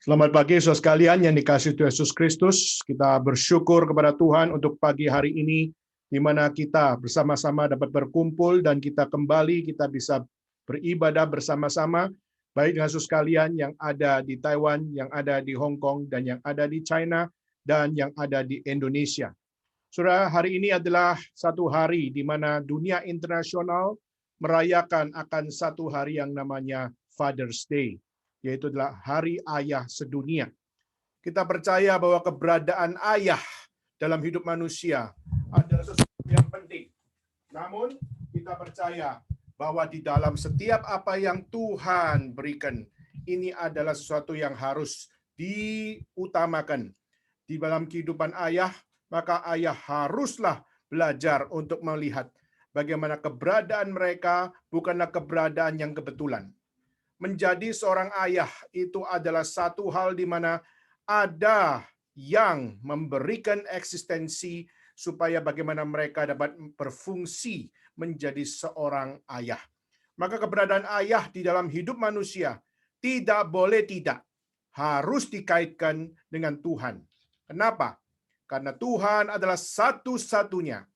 Selamat pagi saudara sekalian yang dikasihi Tuhan Yesus Kristus. Kita bersyukur kepada Tuhan untuk pagi hari ini, di mana kita bersama-sama dapat berkumpul dan kita bisa beribadah bersama-sama, baik dengan saudara sekalian yang ada di Taiwan, yang ada di Hong Kong, dan yang ada di China, dan yang ada di Indonesia. Saudara, hari ini adalah satu hari di mana dunia internasional merayakan akan satu hari yang namanya Father's Day, yaitu adalah Hari Ayah Sedunia. Kita percaya bahwa keberadaan ayah dalam hidup manusia adalah sesuatu yang penting. Namun, kita percaya bahwa di dalam setiap apa yang Tuhan berikan, ini adalah sesuatu yang harus diutamakan. Di dalam kehidupan ayah, maka ayah haruslah belajar untuk melihat bagaimana keberadaan mereka bukanlah keberadaan yang kebetulan. Menjadi seorang ayah itu adalah satu hal di mana ada yang memberikan eksistensi supaya bagaimana mereka dapat berfungsi menjadi seorang ayah. Maka keberadaan ayah di dalam hidup manusia tidak boleh tidak, harus dikaitkan dengan Tuhan. Kenapa? Karena Tuhan adalah satu-satunya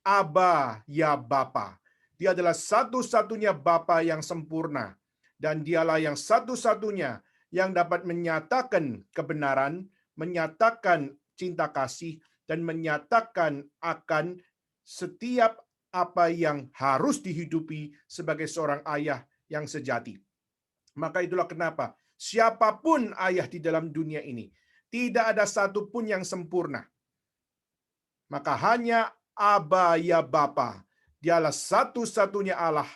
Aba ya Bapa. Dia adalah satu-satunya Bapa yang sempurna. Dan dialah yang satu-satunya yang dapat menyatakan kebenaran, menyatakan cinta kasih, dan menyatakan akan setiap apa yang harus dihidupi sebagai seorang ayah yang sejati. Maka itulah kenapa siapapun ayah di dalam dunia ini, tidak ada satupun yang sempurna. Maka hanya Aba ya Bapa. Dialah satu-satunya Allah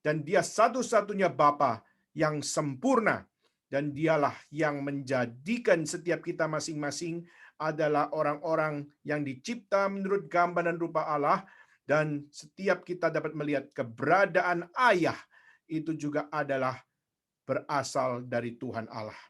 dan dia satu-satunya Bapa yang sempurna, dan dialah yang menjadikan setiap kita masing-masing adalah orang-orang yang dicipta menurut gambar dan rupa Allah, dan setiap kita dapat melihat keberadaan ayah itu juga adalah berasal dari Tuhan Allah.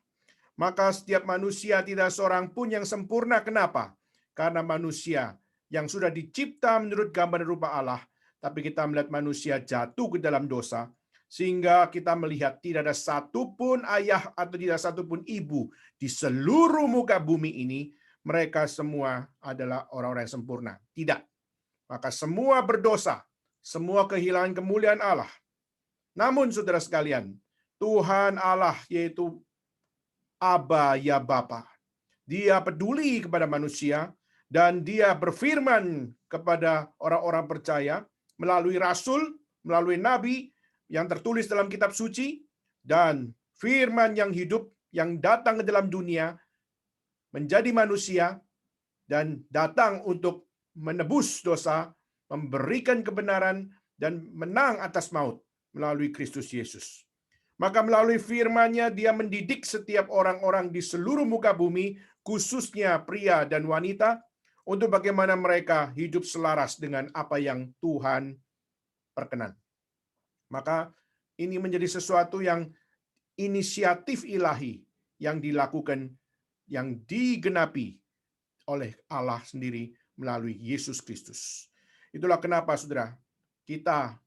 Maka setiap manusia tidak seorang pun yang sempurna. Kenapa? Karena manusia yang sudah dicipta menurut gambar dan rupa Allah, tapi kita melihat manusia jatuh ke dalam dosa, sehingga kita melihat tidak ada satupun ayah atau tidak satupun ibu di seluruh muka bumi ini, mereka semua adalah orang-orang yang sempurna. Tidak. Maka semua berdosa, semua kehilangan kemuliaan Allah. Namun saudara sekalian, Tuhan Allah yaitu Aba ya Bapa. Dia peduli kepada manusia dan dia berfirman kepada orang-orang percaya melalui rasul, melalui nabi, yang tertulis dalam kitab suci, dan firman yang hidup yang datang ke dalam dunia menjadi manusia dan datang untuk menebus dosa, memberikan kebenaran, dan menang atas maut melalui Kristus Yesus. Maka melalui firman-Nya dia mendidik setiap orang-orang di seluruh muka bumi, khususnya pria dan wanita, untuk bagaimana mereka hidup selaras dengan apa yang Tuhan perkenan. Maka ini menjadi sesuatu yang inisiatif ilahi yang dilakukan, yang digenapi oleh Allah sendiri melalui Yesus Kristus. Itulah kenapa, saudara, kita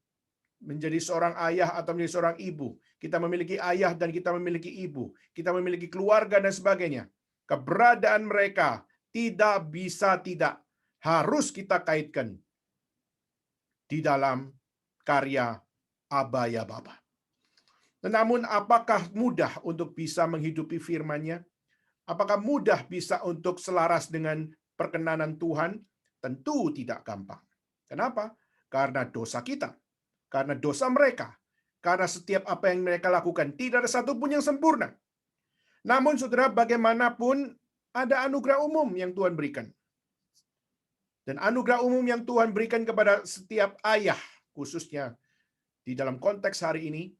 menjadi seorang ayah atau menjadi seorang ibu, kita memiliki ayah dan kita memiliki ibu, kita memiliki keluarga dan sebagainya. Keberadaan mereka tidak bisa tidak, harus kita kaitkan di dalam karya Aba ya Bapa. Namun apakah mudah untuk bisa menghidupi firman-Nya? Apakah mudah bisa untuk selaras dengan perkenanan Tuhan? Tentu tidak gampang. Kenapa? Karena dosa kita, karena dosa mereka, karena setiap apa yang mereka lakukan tidak ada satupun yang sempurna. Namun saudara, bagaimanapun ada anugerah umum yang Tuhan berikan. Dan anugerah umum yang Tuhan berikan kepada setiap ayah, khususnya di dalam konteks hari ini,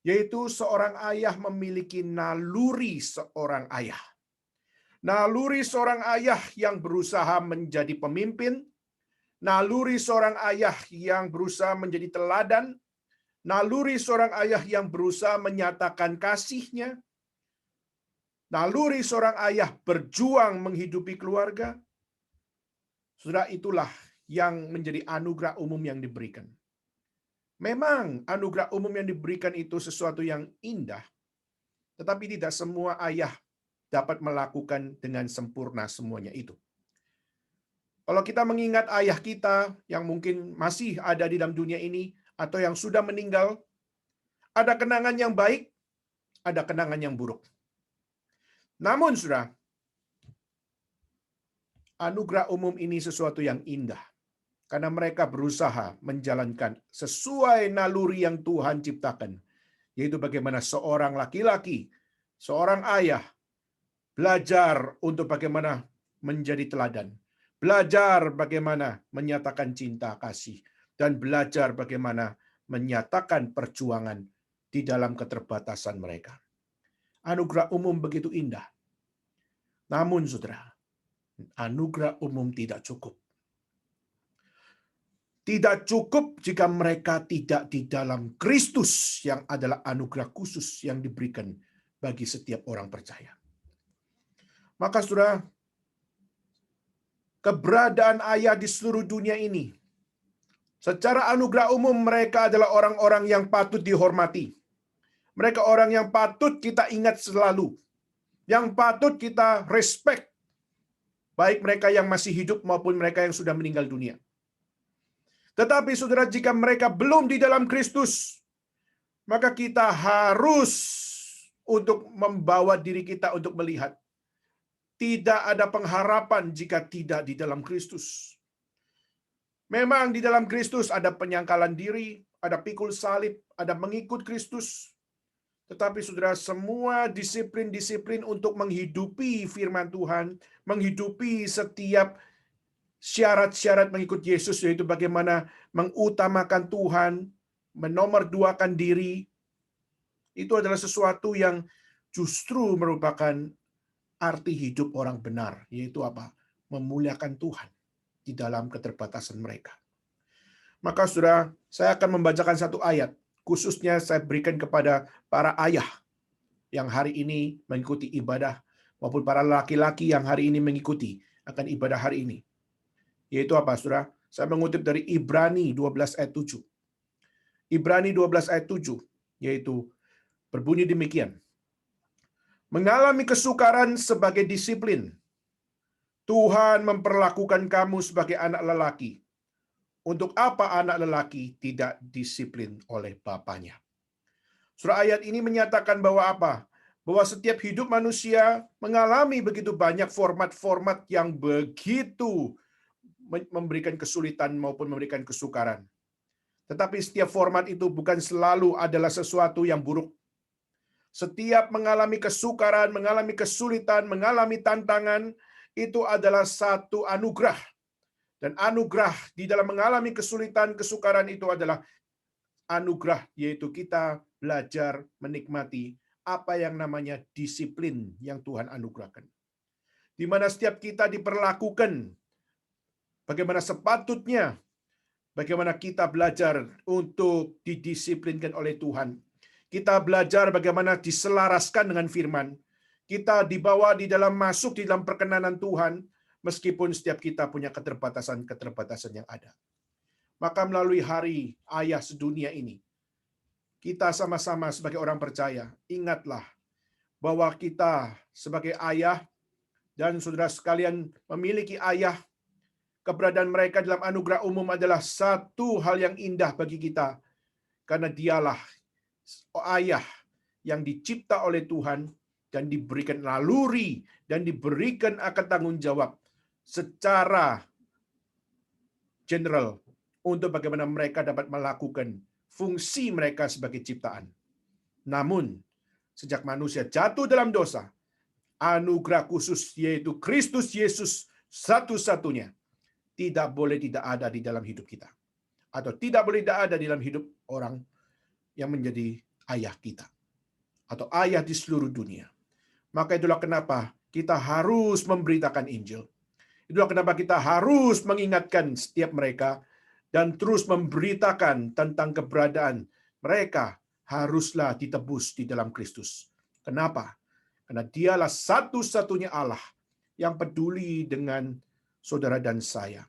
yaitu seorang ayah memiliki naluri seorang ayah. Naluri seorang ayah yang berusaha menjadi pemimpin, naluri seorang ayah yang berusaha menjadi teladan, naluri seorang ayah yang berusaha menyatakan kasihnya, naluri seorang ayah berjuang menghidupi keluarga. Saudara, itulah yang menjadi anugerah umum yang diberikan. Memang anugerah umum yang diberikan itu sesuatu yang indah, tetapi tidak semua ayah dapat melakukan dengan sempurna semuanya itu. Kalau kita mengingat ayah kita yang mungkin masih ada di dalam dunia ini atau yang sudah meninggal, ada kenangan yang baik, ada kenangan yang buruk. Namun, Saudara, anugerah umum ini sesuatu yang indah karena mereka berusaha menjalankan sesuai naluri yang Tuhan ciptakan, yaitu bagaimana seorang laki-laki, seorang ayah belajar untuk bagaimana menjadi teladan, belajar bagaimana menyatakan cinta kasih, dan belajar bagaimana menyatakan perjuangan di dalam keterbatasan mereka. Anugerah umum begitu indah. Namun, Saudara, anugerah umum tidak cukup. Tidak cukup jika mereka tidak di dalam Kristus yang adalah anugerah khusus yang diberikan bagi setiap orang percaya. Maka, Saudara, keberadaan ayah di seluruh dunia ini, secara anugerah umum mereka adalah orang-orang yang patut dihormati. Mereka orang yang patut kita ingat selalu, yang patut kita respect, baik mereka yang masih hidup maupun mereka yang sudah meninggal dunia. Tetapi saudara, jika mereka belum di dalam Kristus, maka kita harus untuk membawa diri kita untuk melihat tidak ada pengharapan jika tidak di dalam Kristus. Memang di dalam Kristus ada penyangkalan diri, ada pikul salib, ada mengikut Kristus. Tetapi saudara, semua disiplin-disiplin untuk menghidupi firman Tuhan, menghidupi setiap syarat-syarat mengikut Yesus, yaitu bagaimana mengutamakan Tuhan, menomorduakan diri, itu adalah sesuatu yang justru merupakan arti hidup orang benar, yaitu apa? Memuliakan Tuhan di dalam keterbatasan mereka. Maka saudara, saya akan membacakan satu ayat, khususnya saya berikan kepada para ayah yang hari ini mengikuti ibadah, maupun para laki-laki yang hari ini mengikuti akan ibadah hari ini. Yaitu apa, saudara? Saya mengutip dari Ibrani 12 ayat 7. Ibrani 12 ayat 7, yaitu berbunyi demikian. Mengalami kesukaran sebagai disiplin, Tuhan memperlakukan kamu sebagai anak lelaki. Untuk apa anak lelaki tidak disiplin oleh bapaknya? Surah ayat ini menyatakan bahwa apa? Bahwa setiap hidup manusia mengalami begitu banyak format-format yang begitu memberikan kesulitan maupun memberikan kesukaran. Tetapi setiap format itu bukan selalu adalah sesuatu yang buruk. Setiap mengalami kesukaran, mengalami kesulitan, mengalami tantangan, itu adalah satu anugerah. Dan anugerah di dalam mengalami kesulitan, kesukaran itu adalah anugerah, yaitu kita belajar menikmati apa yang namanya disiplin yang Tuhan anugerahkan. Di mana setiap kita diperlakukan bagaimana sepatutnya, bagaimana kita belajar untuk didisiplinkan oleh Tuhan. Kita belajar bagaimana diselaraskan dengan firman. Kita dibawa di dalam masuk di dalam perkenanan Tuhan, meskipun setiap kita punya keterbatasan-keterbatasan yang ada. Maka melalui hari ayah sedunia ini, kita sama-sama sebagai orang percaya, ingatlah bahwa kita sebagai ayah dan saudara sekalian memiliki ayah, keberadaan mereka dalam anugerah umum adalah satu hal yang indah bagi kita, karena dialah ayah yang dicipta oleh Tuhan dan diberikan naluri dan diberikan akan tanggung jawab secara general untuk bagaimana mereka dapat melakukan fungsi mereka sebagai ciptaan. Namun, sejak manusia jatuh dalam dosa, anugerah khusus yaitu Kristus Yesus satu-satunya tidak boleh tidak ada di dalam hidup kita. Atau tidak boleh tidak ada di dalam hidup orang yang menjadi ayah kita. Atau ayah di seluruh dunia. Maka itulah kenapa kita harus memberitakan Injil. Itulah kenapa kita harus mengingatkan setiap mereka dan terus memberitakan tentang keberadaan mereka haruslah ditebus di dalam Kristus. Kenapa? Karena dialah satu-satunya Allah yang peduli dengan saudara dan saya.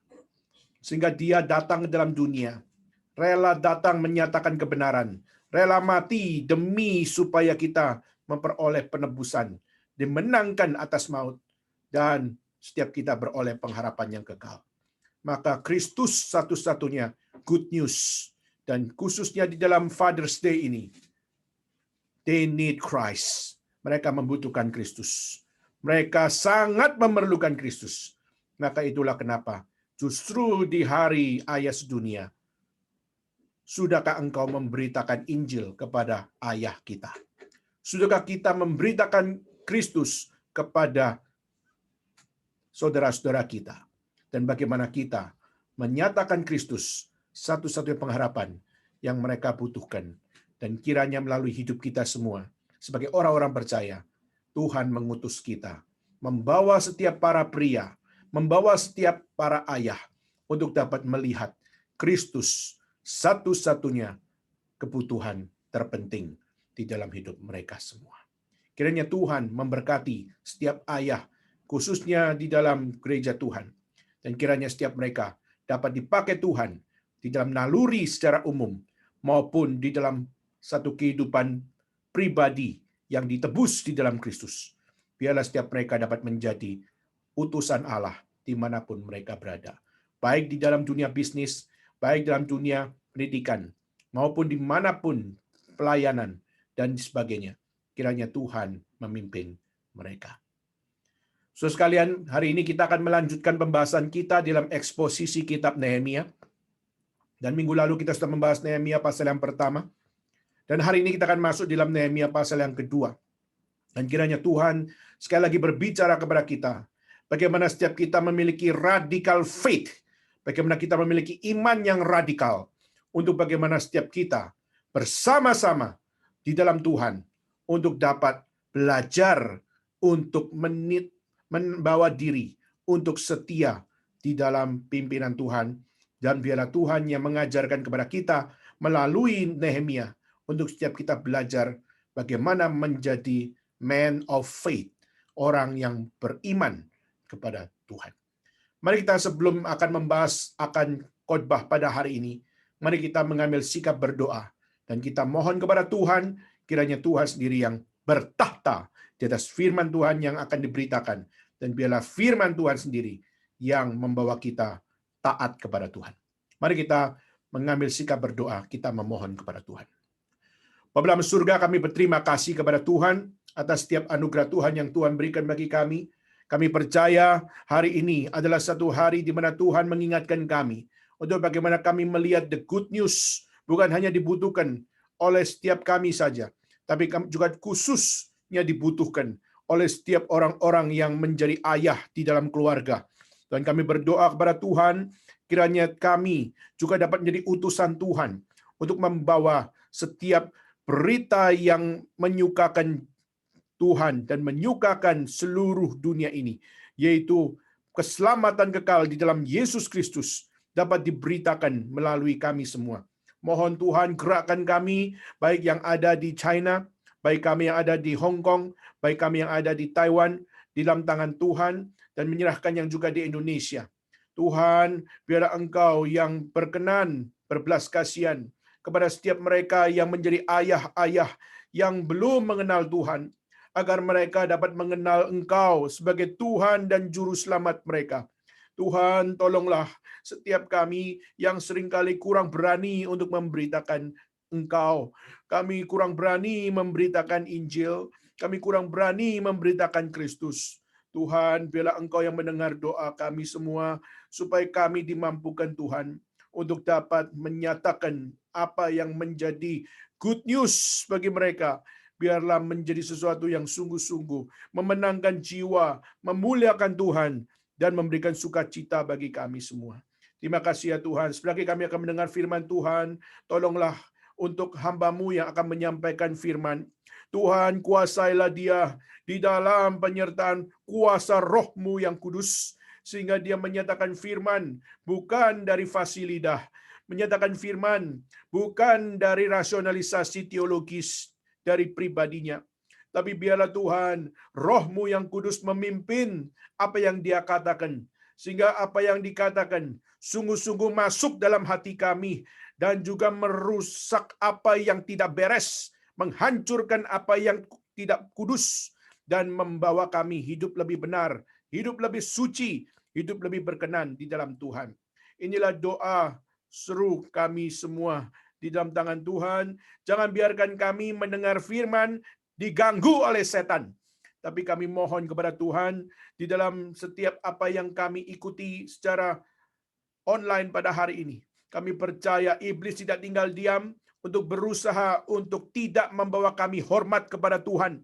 Sehingga dia datang ke dalam dunia, rela datang menyatakan kebenaran, rela mati demi supaya kita memperoleh penebusan, dimenangkan atas maut, dan setiap kita beroleh pengharapan yang kekal. Maka Kristus satu-satunya good news. Dan khususnya di dalam Father's Day ini, they need Christ. Mereka membutuhkan Kristus. Mereka sangat memerlukan Kristus. Maka itulah kenapa justru di hari ayah sedunia, sudahkah engkau memberitakan Injil kepada ayah kita? Sudahkah kita memberitakan Kristus kepada saudara-saudara kita? Dan bagaimana kita menyatakan Kristus satu-satunya pengharapan yang mereka butuhkan. Dan kiranya melalui hidup kita semua, sebagai orang-orang percaya, Tuhan mengutus kita, membawa setiap para pria, membawa setiap para ayah, untuk dapat melihat Kristus satu-satunya kebutuhan terpenting di dalam hidup mereka semua. Kiranya Tuhan memberkati setiap ayah, khususnya di dalam gereja Tuhan. Dan kiranya setiap mereka dapat dipakai Tuhan di dalam naluri secara umum, maupun di dalam satu kehidupan pribadi yang ditebus di dalam Kristus. Biarlah setiap mereka dapat menjadi utusan Allah dimanapun mereka berada. Baik di dalam dunia bisnis, baik dalam dunia pendidikan, maupun dimanapun pelayanan dan sebagainya. Kiranya Tuhan memimpin mereka. Saudara sekalian, hari ini kita akan melanjutkan pembahasan kita dalam eksposisi kitab Nehemia. Dan minggu lalu kita sudah membahas Nehemia pasal yang pertama. Dan hari ini kita akan masuk dalam Nehemia pasal yang kedua. Dan kiranya Tuhan sekali lagi berbicara kepada kita. Bagaimana setiap kita memiliki radical faith. Bagaimana kita memiliki iman yang radikal. Untuk bagaimana setiap kita bersama-sama di dalam Tuhan. Untuk dapat belajar untuk membawa diri untuk setia di dalam pimpinan Tuhan. Dan biarlah Tuhan yang mengajarkan kepada kita melalui Nehemia untuk setiap kita belajar bagaimana menjadi man of faith, orang yang beriman kepada Tuhan. Mari kita sebelum akan membahas akan khotbah pada hari ini, mari kita mengambil sikap berdoa dan kita mohon kepada Tuhan, kiranya Tuhan sendiri yang bertahta di atas firman Tuhan yang akan diberitakan. Dan biarlah firman Tuhan sendiri yang membawa kita taat kepada Tuhan. Mari kita mengambil sikap berdoa, kita memohon kepada Tuhan. Bapa dalam surga, kami berterima kasih kepada Tuhan atas setiap anugerah Tuhan yang Tuhan berikan bagi kami. Kami percaya hari ini adalah satu hari di mana Tuhan mengingatkan kami untuk bagaimana kami melihat the good news bukan hanya dibutuhkan oleh setiap kami saja, tapi juga khususnya dibutuhkan oleh setiap orang-orang yang menjadi ayah di dalam keluarga. Dan kami berdoa kepada Tuhan, kiranya kami juga dapat menjadi utusan Tuhan untuk membawa setiap berita yang menyukakan Tuhan dan menyukakan seluruh dunia ini, yaitu keselamatan kekal di dalam Yesus Kristus dapat diberitakan melalui kami semua. Mohon Tuhan gerakkan kami, baik yang ada di China, baik kami yang ada di Hong Kong, baik kami yang ada di Taiwan, di dalam tangan Tuhan, dan menyerahkan yang juga di Indonesia. Tuhan, biarlah Engkau yang berkenan berbelas kasihan kepada setiap mereka yang menjadi ayah-ayah yang belum mengenal Tuhan, agar mereka dapat mengenal Engkau sebagai Tuhan dan Juru Selamat mereka. Tuhan, tolonglah setiap kami yang seringkali kurang berani untuk memberitakan Engkau. Kami kurang berani memberitakan Injil. Kami kurang berani memberitakan Kristus. Tuhan, biarlah Engkau yang mendengar doa kami semua, supaya kami dimampukan Tuhan untuk dapat menyatakan apa yang menjadi good news bagi mereka. Biarlah menjadi sesuatu yang sungguh-sungguh memenangkan jiwa, memuliakan Tuhan, dan memberikan sukacita bagi kami semua. Terima kasih ya Tuhan. Selagi kami akan mendengar firman Tuhan, tolonglah untuk hamba-Mu yang akan menyampaikan firman. Tuhan, kuasailah dia di dalam penyertaan kuasa Roh-Mu yang kudus, sehingga dia menyatakan firman bukan dari fasih lidah, menyatakan firman bukan dari rasionalisasi teologis dari pribadinya, tapi biarlah Tuhan, Roh-Mu yang kudus memimpin apa yang dia katakan, sehingga apa yang dikatakan sungguh-sungguh masuk dalam hati kami, dan juga merusak apa yang tidak beres, menghancurkan apa yang tidak kudus, dan membawa kami hidup lebih benar, hidup lebih suci, hidup lebih berkenan di dalam Tuhan. Inilah doa seru kami semua di dalam tangan Tuhan. Jangan biarkan kami mendengar firman diganggu oleh setan. Tapi kami mohon kepada Tuhan di dalam setiap apa yang kami ikuti secara online pada hari ini. Kami percaya iblis tidak tinggal diam untuk berusaha untuk tidak membawa kami hormat kepada Tuhan.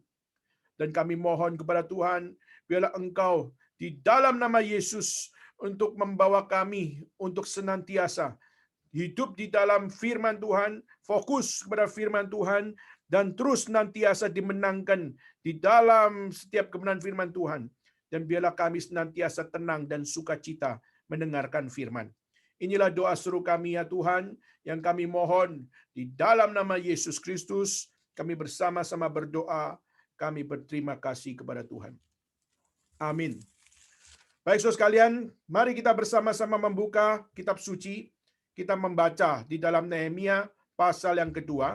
Dan kami mohon kepada Tuhan, biarlah Engkau di dalam nama Yesus untuk membawa kami untuk senantiasa hidup di dalam firman Tuhan, fokus kepada firman Tuhan, dan terus senantiasa dimenangkan di dalam setiap kebenaran firman Tuhan. Dan biarlah kami senantiasa tenang dan sukacita mendengarkan firman. Inilah doa seru kami ya Tuhan, yang kami mohon di dalam nama Yesus Kristus. Kami bersama-sama berdoa, kami berterima kasih kepada Tuhan. Amin. Baik saudara sekalian, mari kita bersama-sama membuka kitab suci. Kita membaca di dalam Nehemia pasal yang kedua.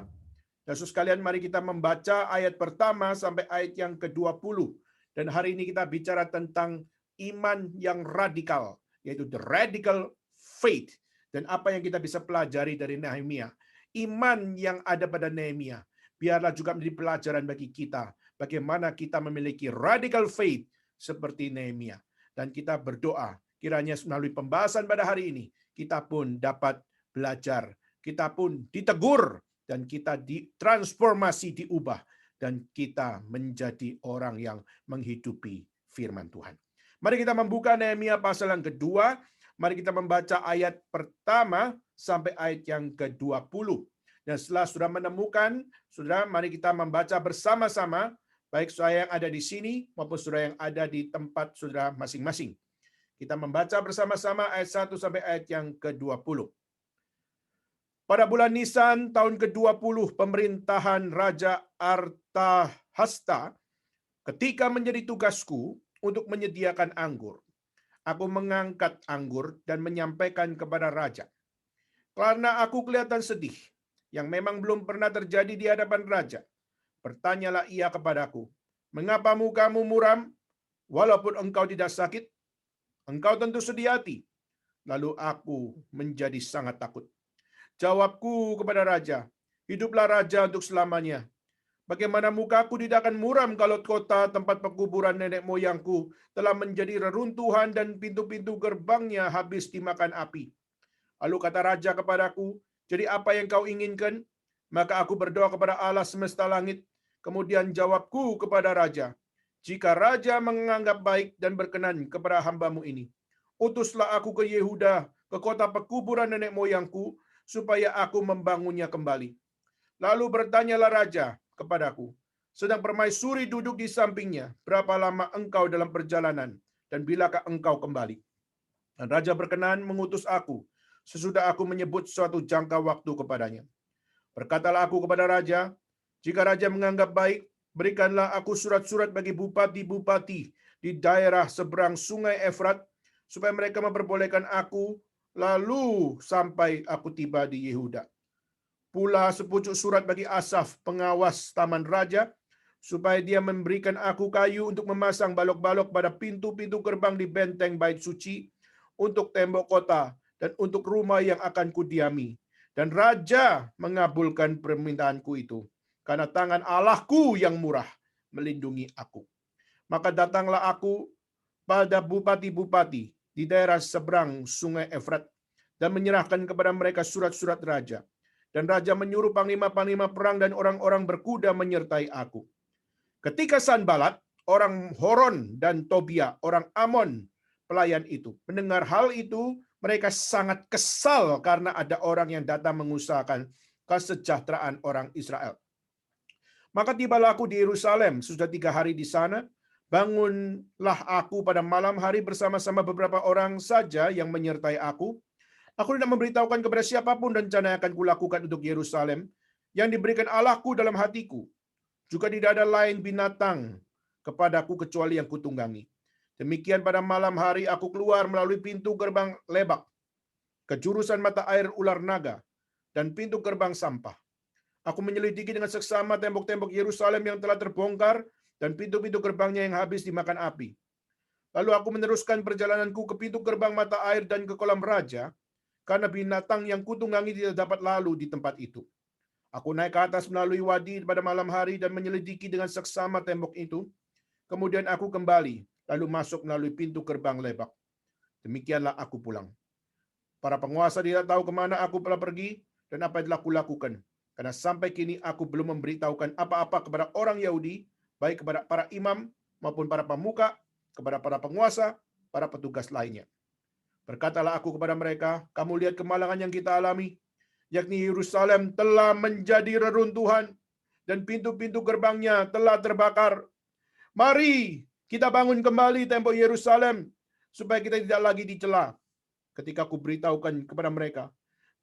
Dan saudara sekalian, mari kita membaca ayat pertama sampai ayat yang ke-20. Dan hari ini kita bicara tentang iman yang radikal, yaitu the radical faith. Dan apa yang kita bisa pelajari dari Nehemia. Iman yang ada pada Nehemia, biarlah juga menjadi pelajaran bagi kita. Bagaimana kita memiliki radical faith seperti Nehemia. Dan kita berdoa, kiranya melalui pembahasan pada hari ini, kita pun dapat belajar, kita pun ditegur, dan kita ditransformasi, diubah, dan kita menjadi orang yang menghidupi firman Tuhan. Mari kita membuka Nehemia pasal yang kedua, mari kita membaca ayat pertama sampai ayat yang ke-20. Dan setelah sudah menemukan, saudara, mari kita membaca bersama-sama, baik saudara yang ada di sini maupun saudara yang ada di tempat saudara masing-masing. Kita membaca bersama-sama ayat 1 sampai ayat yang ke-20. Pada bulan Nisan tahun ke-20 pemerintahan Raja Artahasta, ketika menjadi tugasku untuk menyediakan anggur, aku mengangkat anggur dan menyampaikan kepada raja. Karena aku kelihatan sedih, yang memang belum pernah terjadi di hadapan raja. Bertanyalah ia kepadaku, mengapa mukamu muram, walaupun engkau tidak sakit? Engkau tentu sedih hati. Lalu aku menjadi sangat takut. Jawabku kepada raja, hiduplah raja untuk selamanya. Bagaimana mukaku tidak akan muram kalau kota tempat pekuburan nenek moyangku telah menjadi reruntuhan dan pintu-pintu gerbangnya habis dimakan api. Lalu kata raja kepadaku, jadi apa yang kau inginkan? Maka aku berdoa kepada Allah semesta langit. Kemudian jawabku kepada raja, jika raja menganggap baik dan berkenan kepada hambamu ini, utuslah aku ke Yehuda, ke kota pekuburan nenek moyangku, supaya aku membangunnya kembali. Lalu bertanyalah raja kepadaku, sedang permaisuri duduk di sampingnya, berapa lama engkau dalam perjalanan, dan bilakah engkau kembali? Dan raja berkenan mengutus aku, sesudah aku menyebut suatu jangka waktu kepadanya. Berkatalah aku kepada raja, jika raja menganggap baik, berikanlah aku surat-surat bagi bupati-bupati di daerah seberang sungai Efrat, supaya mereka memperbolehkan aku lalu sampai aku tiba di Yehuda. Pula sepucuk surat bagi Asaf, pengawas taman raja, supaya dia memberikan aku kayu untuk memasang balok-balok pada pintu-pintu gerbang di benteng bait suci, untuk tembok kota, dan untuk rumah yang akan kudiami. Dan raja mengabulkan permintaanku itu, karena tangan Allahku yang murah melindungi aku. Maka datanglah aku pada bupati-bupati di daerah seberang sungai Efrat, dan menyerahkan kepada mereka surat-surat raja. Dan raja menyuruh panglima-panglima perang dan orang-orang berkuda menyertai aku. Ketika Sanbalat, orang Horon, dan Tobia, orang Amon, pelayan itu, mendengar hal itu, mereka sangat kesal karena ada orang yang datang mengusahakan kesejahteraan orang Israel. Maka tibalah aku di Yerusalem, sudah 3 hari di sana. Bangunlah aku pada malam hari bersama-sama beberapa orang saja yang menyertai aku. Aku tidak memberitahukan kepada siapapun rencana yang akan kulakukan untuk Yerusalem, yang diberikan Allahku dalam hatiku. Juga tidak ada lain binatang kepadaku kecuali yang kutunggangi. Demikian pada malam hari aku keluar melalui pintu gerbang Lebak, ke jurusan mata air ular naga, dan pintu gerbang sampah. Aku menyelidiki dengan seksama tembok-tembok Yerusalem yang telah terbongkar, dan pintu-pintu gerbangnya yang habis dimakan api. Lalu aku meneruskan perjalananku ke pintu gerbang mata air dan ke kolam raja, karena binatang yang kutunggangi tidak dapat lalu di tempat itu. Aku naik ke atas melalui wadi pada malam hari dan menyelidiki dengan seksama tembok itu. Kemudian aku kembali, lalu masuk melalui pintu gerbang lebak. Demikianlah aku pulang. Para penguasa tidak tahu kemana aku telah pergi dan apa yang telah kulakukan. Karena sampai kini aku belum memberitahukan apa-apa kepada orang Yahudi, baik kepada para imam maupun para pemuka, kepada para penguasa, para petugas lainnya. Berkatalah aku kepada mereka, kamu lihat kemalangan yang kita alami, yakni Yerusalem telah menjadi reruntuhan dan pintu-pintu gerbangnya telah terbakar. Mari kita bangun kembali tembok Yerusalem supaya kita tidak lagi dicela. Ketika aku beritahukan kepada mereka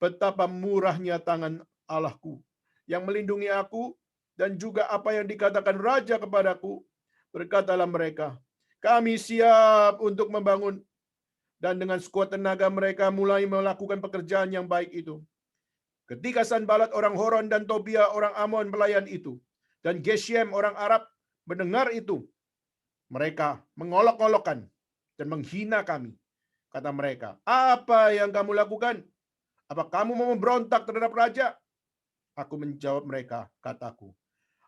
betapa murahnya tangan Allahku yang melindungi aku dan juga apa yang dikatakan raja kepadaku, berkatalah mereka, kami siap untuk membangun. Dan dengan sekuat tenaga mereka mulai melakukan pekerjaan yang baik itu. Ketika Sanbalat orang Horon dan Tobia orang Amon pelayan itu, dan Geshem orang Arab mendengar itu, mereka mengolok-olokkan dan menghina kami. Kata mereka, apa yang kamu lakukan? Apa kamu mau memberontak terhadap raja? Aku menjawab mereka, kataku,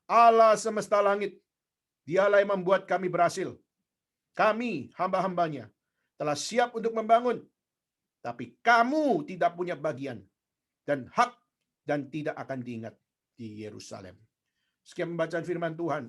Allah semesta langit, dialah yang membuat kami berhasil. Kami, hamba-hambanya, telah siap untuk membangun. Tapi kamu tidak punya bagian dan hak dan tidak akan diingat di Yerusalem. Sekian pembacaan firman Tuhan.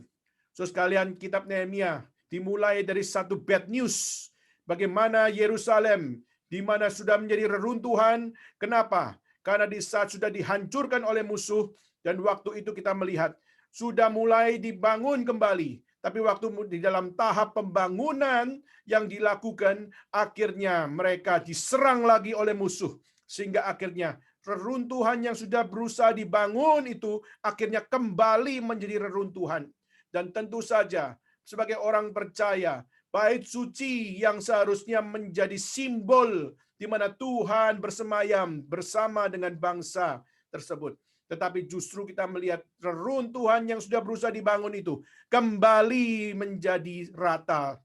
So sekalian, kitab Nehemia dimulai dari satu bad news. Bagaimana Yerusalem di mana sudah menjadi reruntuhan. Kenapa? Karena di saat sudah dihancurkan oleh musuh dan waktu itu kita melihat sudah mulai dibangun kembali. Tapi waktu di dalam tahap pembangunan yang dilakukan, akhirnya mereka diserang lagi oleh musuh. Sehingga akhirnya reruntuhan yang sudah berusaha dibangun itu akhirnya kembali menjadi reruntuhan. Dan tentu saja sebagai orang percaya, bait suci yang seharusnya menjadi simbol di mana Tuhan bersemayam bersama dengan bangsa tersebut. Tetapi justru kita melihat reruntuhan yang sudah berusaha dibangun itu kembali menjadi rata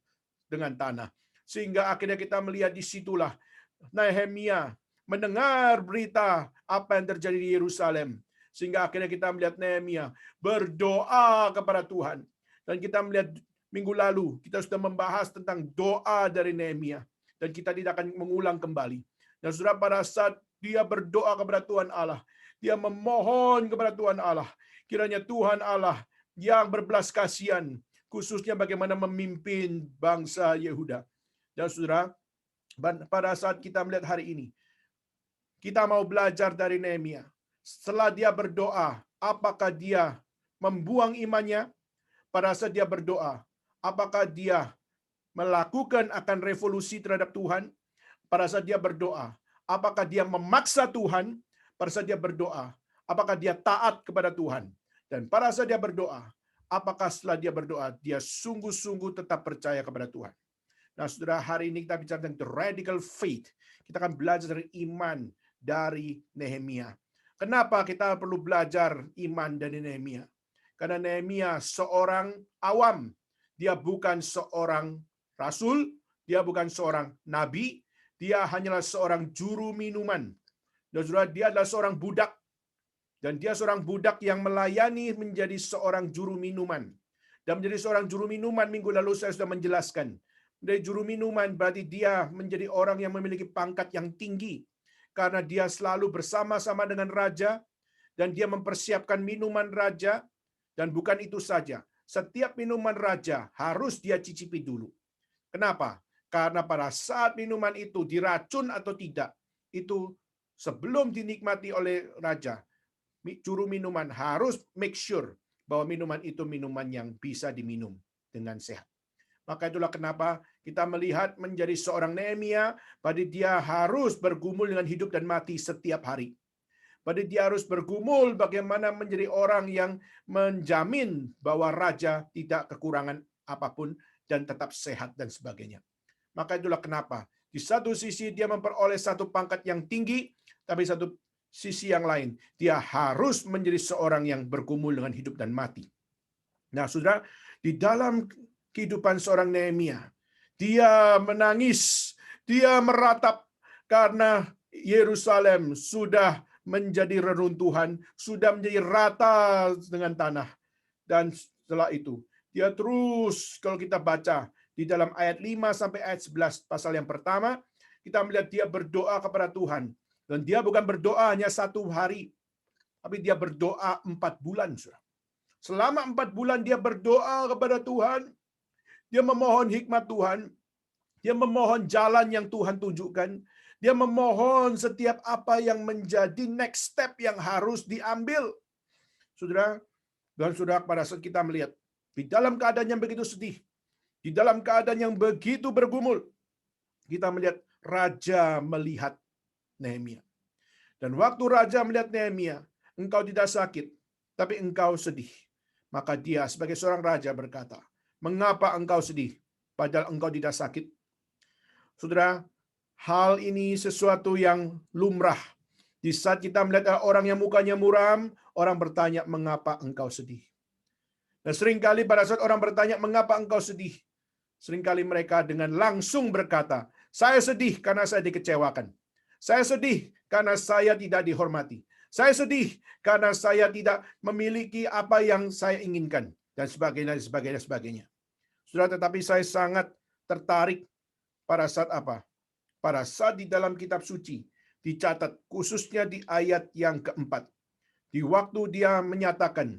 dengan tanah. Sehingga akhirnya kita melihat disitulah Nehemia mendengar berita apa yang terjadi di Yerusalem. Sehingga akhirnya kita melihat Nehemia berdoa kepada Tuhan. Dan kita melihat minggu lalu kita sudah membahas tentang doa dari Nehemia. Dan kita tidak akan mengulang kembali. Dan saudara, pada saat dia berdoa kepada Tuhan Allah, dia memohon kepada Tuhan Allah, kiranya Tuhan Allah yang berbelas kasihan, khususnya bagaimana memimpin bangsa Yehuda. Dan saudara, pada saat kita melihat hari ini, kita mau belajar dari Nehemia. Setelah dia berdoa, apakah dia membuang imannya? Pada saat dia berdoa, apakah dia melakukan akan revolusi terhadap Tuhan? Pada saat dia berdoa, apakah dia memaksa Tuhan? Pada saat dia berdoa, apakah dia taat kepada Tuhan? Dan pada saat dia berdoa, apakah setelah dia berdoa, dia sungguh-sungguh tetap percaya kepada Tuhan? Nah, saudara, hari ini kita bicara tentang the radical faith. Kita akan belajar dari iman dari Nehemia. Kenapa kita perlu belajar iman dari Nehemia? Karena Nehemia seorang awam. Dia bukan seorang rasul, dia bukan seorang nabi, dia hanyalah seorang juru minuman. Dan saudara, dia adalah seorang budak. Dan dia seorang budak yang melayani menjadi seorang juru minuman. Dan menjadi seorang juru minuman, minggu lalu saya sudah menjelaskan. Dari juru minuman berarti dia menjadi orang yang memiliki pangkat yang tinggi. Karena dia selalu bersama-sama dengan raja. Dan dia mempersiapkan minuman raja. Dan bukan itu saja. Setiap minuman raja harus dia cicipi dulu. Kenapa? Karena pada saat minuman itu diracun atau tidak, itu sebelum dinikmati oleh raja, juru minuman harus make sure bahwa minuman itu minuman yang bisa diminum dengan sehat. Maka itulah kenapa kita melihat menjadi seorang Nehemia, pada dia harus bergumul dengan hidup dan mati setiap hari. Pada dia harus bergumul bagaimana menjadi orang yang menjamin bahwa raja tidak kekurangan apapun dan tetap sehat dan sebagainya. Maka itulah kenapa di satu sisi dia memperoleh satu pangkat yang tinggi, tapi satu sisi yang lain dia harus menjadi seorang yang bergumul dengan hidup dan mati. Nah, saudara, di dalam kehidupan seorang Nehemia, dia menangis, dia meratap karena Yerusalem sudah menjadi reruntuhan, sudah menjadi rata dengan tanah. Dan setelah itu, dia terus, kalau kita baca di dalam ayat 5 sampai ayat 11 pasal yang pertama, kita melihat dia berdoa kepada Tuhan. Dan dia bukan berdoa hanya 1 hari, tapi dia berdoa 4 bulan. Saudara. Selama 4 bulan dia berdoa kepada Tuhan, dia memohon hikmat Tuhan, dia memohon jalan yang Tuhan tunjukkan, dia memohon setiap apa yang menjadi next step yang harus diambil. Saudara, dan saudara, pada saat kita melihat di dalam keadaan yang begitu sedih, di dalam keadaan yang begitu bergumul, kita melihat raja melihat Nehemia. Dan waktu raja melihat Nehemia, engkau tidak sakit, tapi engkau sedih. Maka dia sebagai seorang raja berkata, mengapa engkau sedih, padahal engkau tidak sakit? Saudara, hal ini sesuatu yang lumrah. Di saat kita melihat orang yang mukanya muram, orang bertanya, mengapa engkau sedih? Dan seringkali pada saat orang bertanya, mengapa engkau sedih? Seringkali mereka dengan langsung berkata, saya sedih karena saya dikecewakan. Saya sedih karena saya tidak dihormati. Saya sedih karena saya tidak memiliki apa yang saya inginkan. Dan sebagainya, sebagainya, sebagainya. Sudah, tetapi saya sangat tertarik pada saat apa? Pada saat di dalam kitab suci dicatat, khususnya di ayat yang keempat. Di waktu dia menyatakan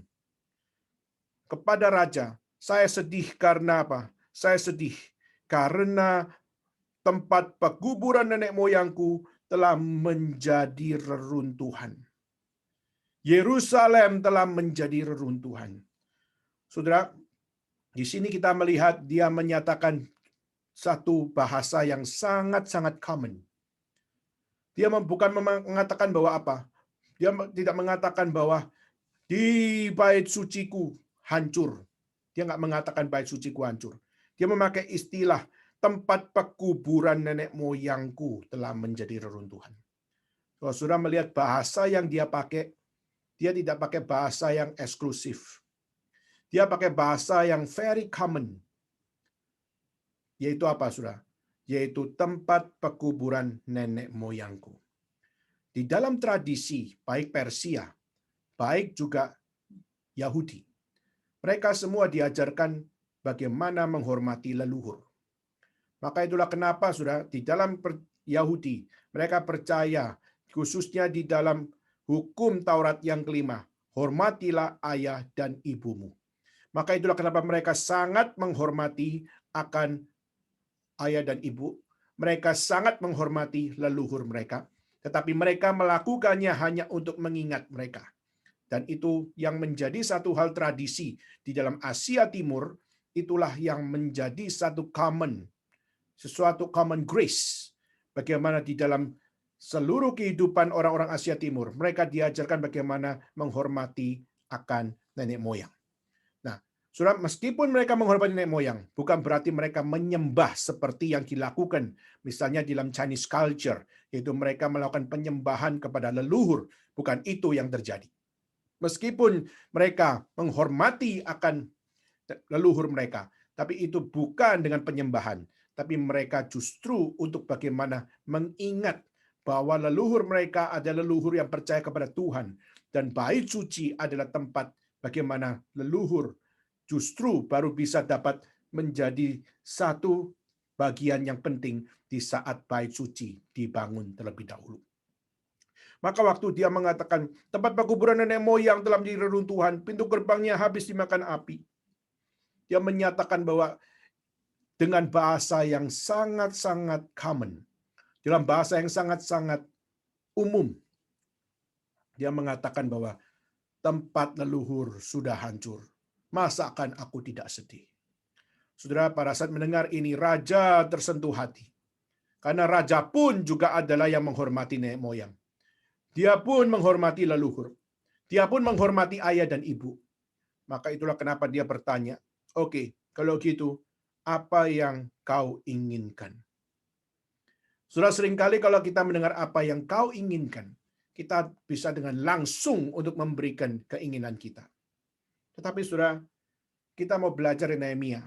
kepada raja, saya sedih karena apa? Saya sedih karena tempat pekuburan nenek moyangku telah menjadi reruntuhan. Yerusalem telah menjadi reruntuhan. Saudara, di sini kita melihat dia menyatakan satu bahasa yang sangat-sangat common. Dia bukan mengatakan bahwa apa? Dia tidak mengatakan bahwa di bait suciku hancur. Dia nggak mengatakan bait suciku hancur. Dia memakai istilah tempat pekuburan nenek moyangku telah menjadi reruntuhan. Kalau sudah melihat bahasa yang dia pakai, dia tidak pakai bahasa yang eksklusif. Dia pakai bahasa yang very common. Yaitu apa, Saudara? Yaitu tempat pekuburan nenek moyangku. Di dalam tradisi, baik Persia, baik juga Yahudi, mereka semua diajarkan bagaimana menghormati leluhur. Maka itulah kenapa, Saudara, di dalam Yahudi, mereka percaya, khususnya di dalam hukum Taurat yang kelima, hormatilah ayah dan ibumu. Maka itulah kenapa mereka sangat menghormati akan ayah dan ibu. Mereka sangat menghormati leluhur mereka, tetapi mereka melakukannya hanya untuk mengingat mereka. Dan itu yang menjadi satu hal tradisi di dalam Asia Timur, itulah yang menjadi sesuatu common grace. Bagaimana di dalam seluruh kehidupan orang-orang Asia Timur, mereka diajarkan bagaimana menghormati akan nenek moyang. Nah, Saudara, meskipun mereka menghormati nenek moyang, bukan berarti mereka menyembah seperti yang dilakukan misalnya di dalam Chinese culture, yaitu mereka melakukan penyembahan kepada leluhur. Bukan itu yang terjadi. Meskipun mereka menghormati akan leluhur mereka, tapi itu bukan dengan penyembahan, tapi mereka justru untuk bagaimana mengingat bahwa leluhur mereka adalah leluhur yang percaya kepada Tuhan, dan bait suci adalah tempat bagaimana leluhur justru baru bisa dapat menjadi satu bagian yang penting di saat bait suci dibangun terlebih dahulu. Maka waktu dia mengatakan, tempat pekuburan nenek moyang telah menjadi reruntuhan, pintu gerbangnya habis dimakan api. Dia menyatakan bahwa dengan bahasa yang sangat-sangat common, dalam bahasa yang sangat-sangat umum, dia mengatakan bahwa tempat leluhur sudah hancur. Masa akan aku tidak sedih? Saudara, pada saat mendengar ini, raja tersentuh hati. Karena raja pun juga adalah yang menghormati nenek moyang. Dia pun menghormati leluhur. Dia pun menghormati ayah dan ibu. Maka itulah kenapa dia bertanya, oke, kalau gitu, apa yang kau inginkan? Sudah seringkali kalau kita mendengar apa yang kau inginkan, kita bisa dengan langsung untuk memberikan keinginan kita. Tetapi saudara, kita mau belajar di Nehemia.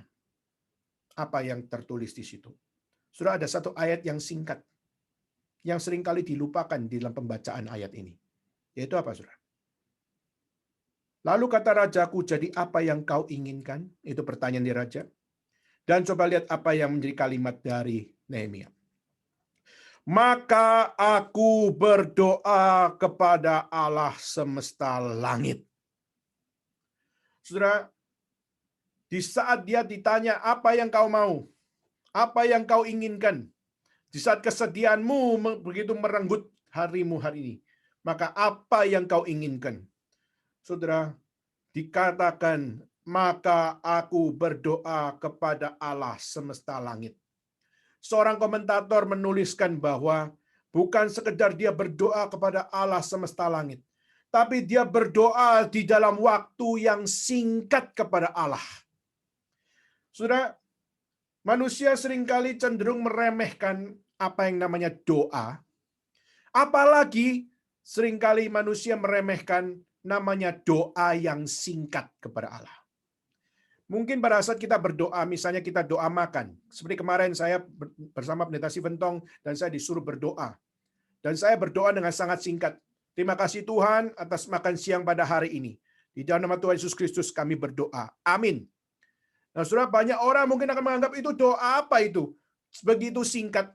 Apa yang tertulis di situ? Sudah ada satu ayat yang singkat, yang seringkali dilupakan di dalam pembacaan ayat ini. Yaitu apa, Saudara? Lalu kata rajaku, jadi apa yang kau inginkan? Itu pertanyaan dari raja. Dan coba lihat apa yang menjadi kalimat dari Nehemia. Maka aku berdoa kepada Allah semesta langit. Saudara, di saat dia ditanya apa yang kau mau, apa yang kau inginkan, di saat kesedihanmu begitu merenggut harimu hari ini, maka apa yang kau inginkan? Saudara, dikatakan, maka aku berdoa kepada Allah semesta langit. Seorang komentator menuliskan bahwa bukan sekedar dia berdoa kepada Allah semesta langit, tapi dia berdoa di dalam waktu yang singkat kepada Allah. Saudara, manusia seringkali cenderung meremehkan apa yang namanya doa. Apalagi seringkali manusia meremehkan namanya doa yang singkat kepada Allah. Mungkin pada saat kita berdoa, misalnya kita doa makan. Seperti kemarin saya bersama Pendeta Siventong dan saya disuruh berdoa. Dan saya berdoa dengan sangat singkat. Terima kasih Tuhan atas makan siang pada hari ini. Di dalam nama Tuhan Yesus Kristus kami berdoa. Amin. Nah, saudara, banyak orang mungkin akan menganggap itu doa apa itu? Begitu singkat.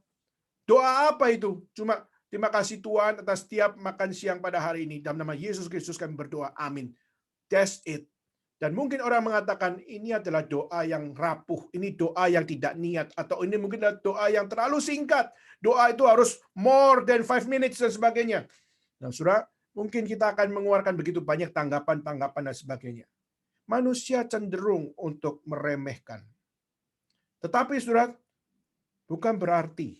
Doa apa itu? Cuma terima kasih Tuhan atas setiap makan siang pada hari ini. Dalam nama Yesus Kristus kami berdoa. Amin. That's it. Dan mungkin orang mengatakan ini adalah doa yang rapuh. Ini doa yang tidak niat. Atau ini mungkin adalah doa yang terlalu singkat. Doa itu harus more than 5 minutes dan sebagainya. Nah, saudara, mungkin kita akan mengeluarkan begitu banyak tanggapan-tanggapan dan sebagainya. Manusia cenderung untuk meremehkan. Tetapi saudara, bukan berarti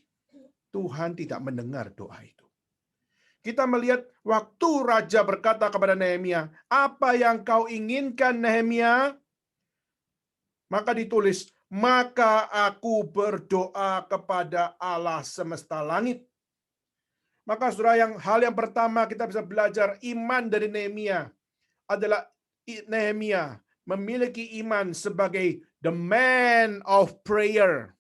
Tuhan tidak mendengar doa itu. Kita melihat waktu raja berkata kepada Nehemia, apa yang kau inginkan Nehemia? Maka ditulis, maka aku berdoa kepada Allah semesta langit. Maka saudara, hal yang pertama kita bisa belajar iman dari Nehemia adalah Nehemia memiliki iman sebagai the man of prayer.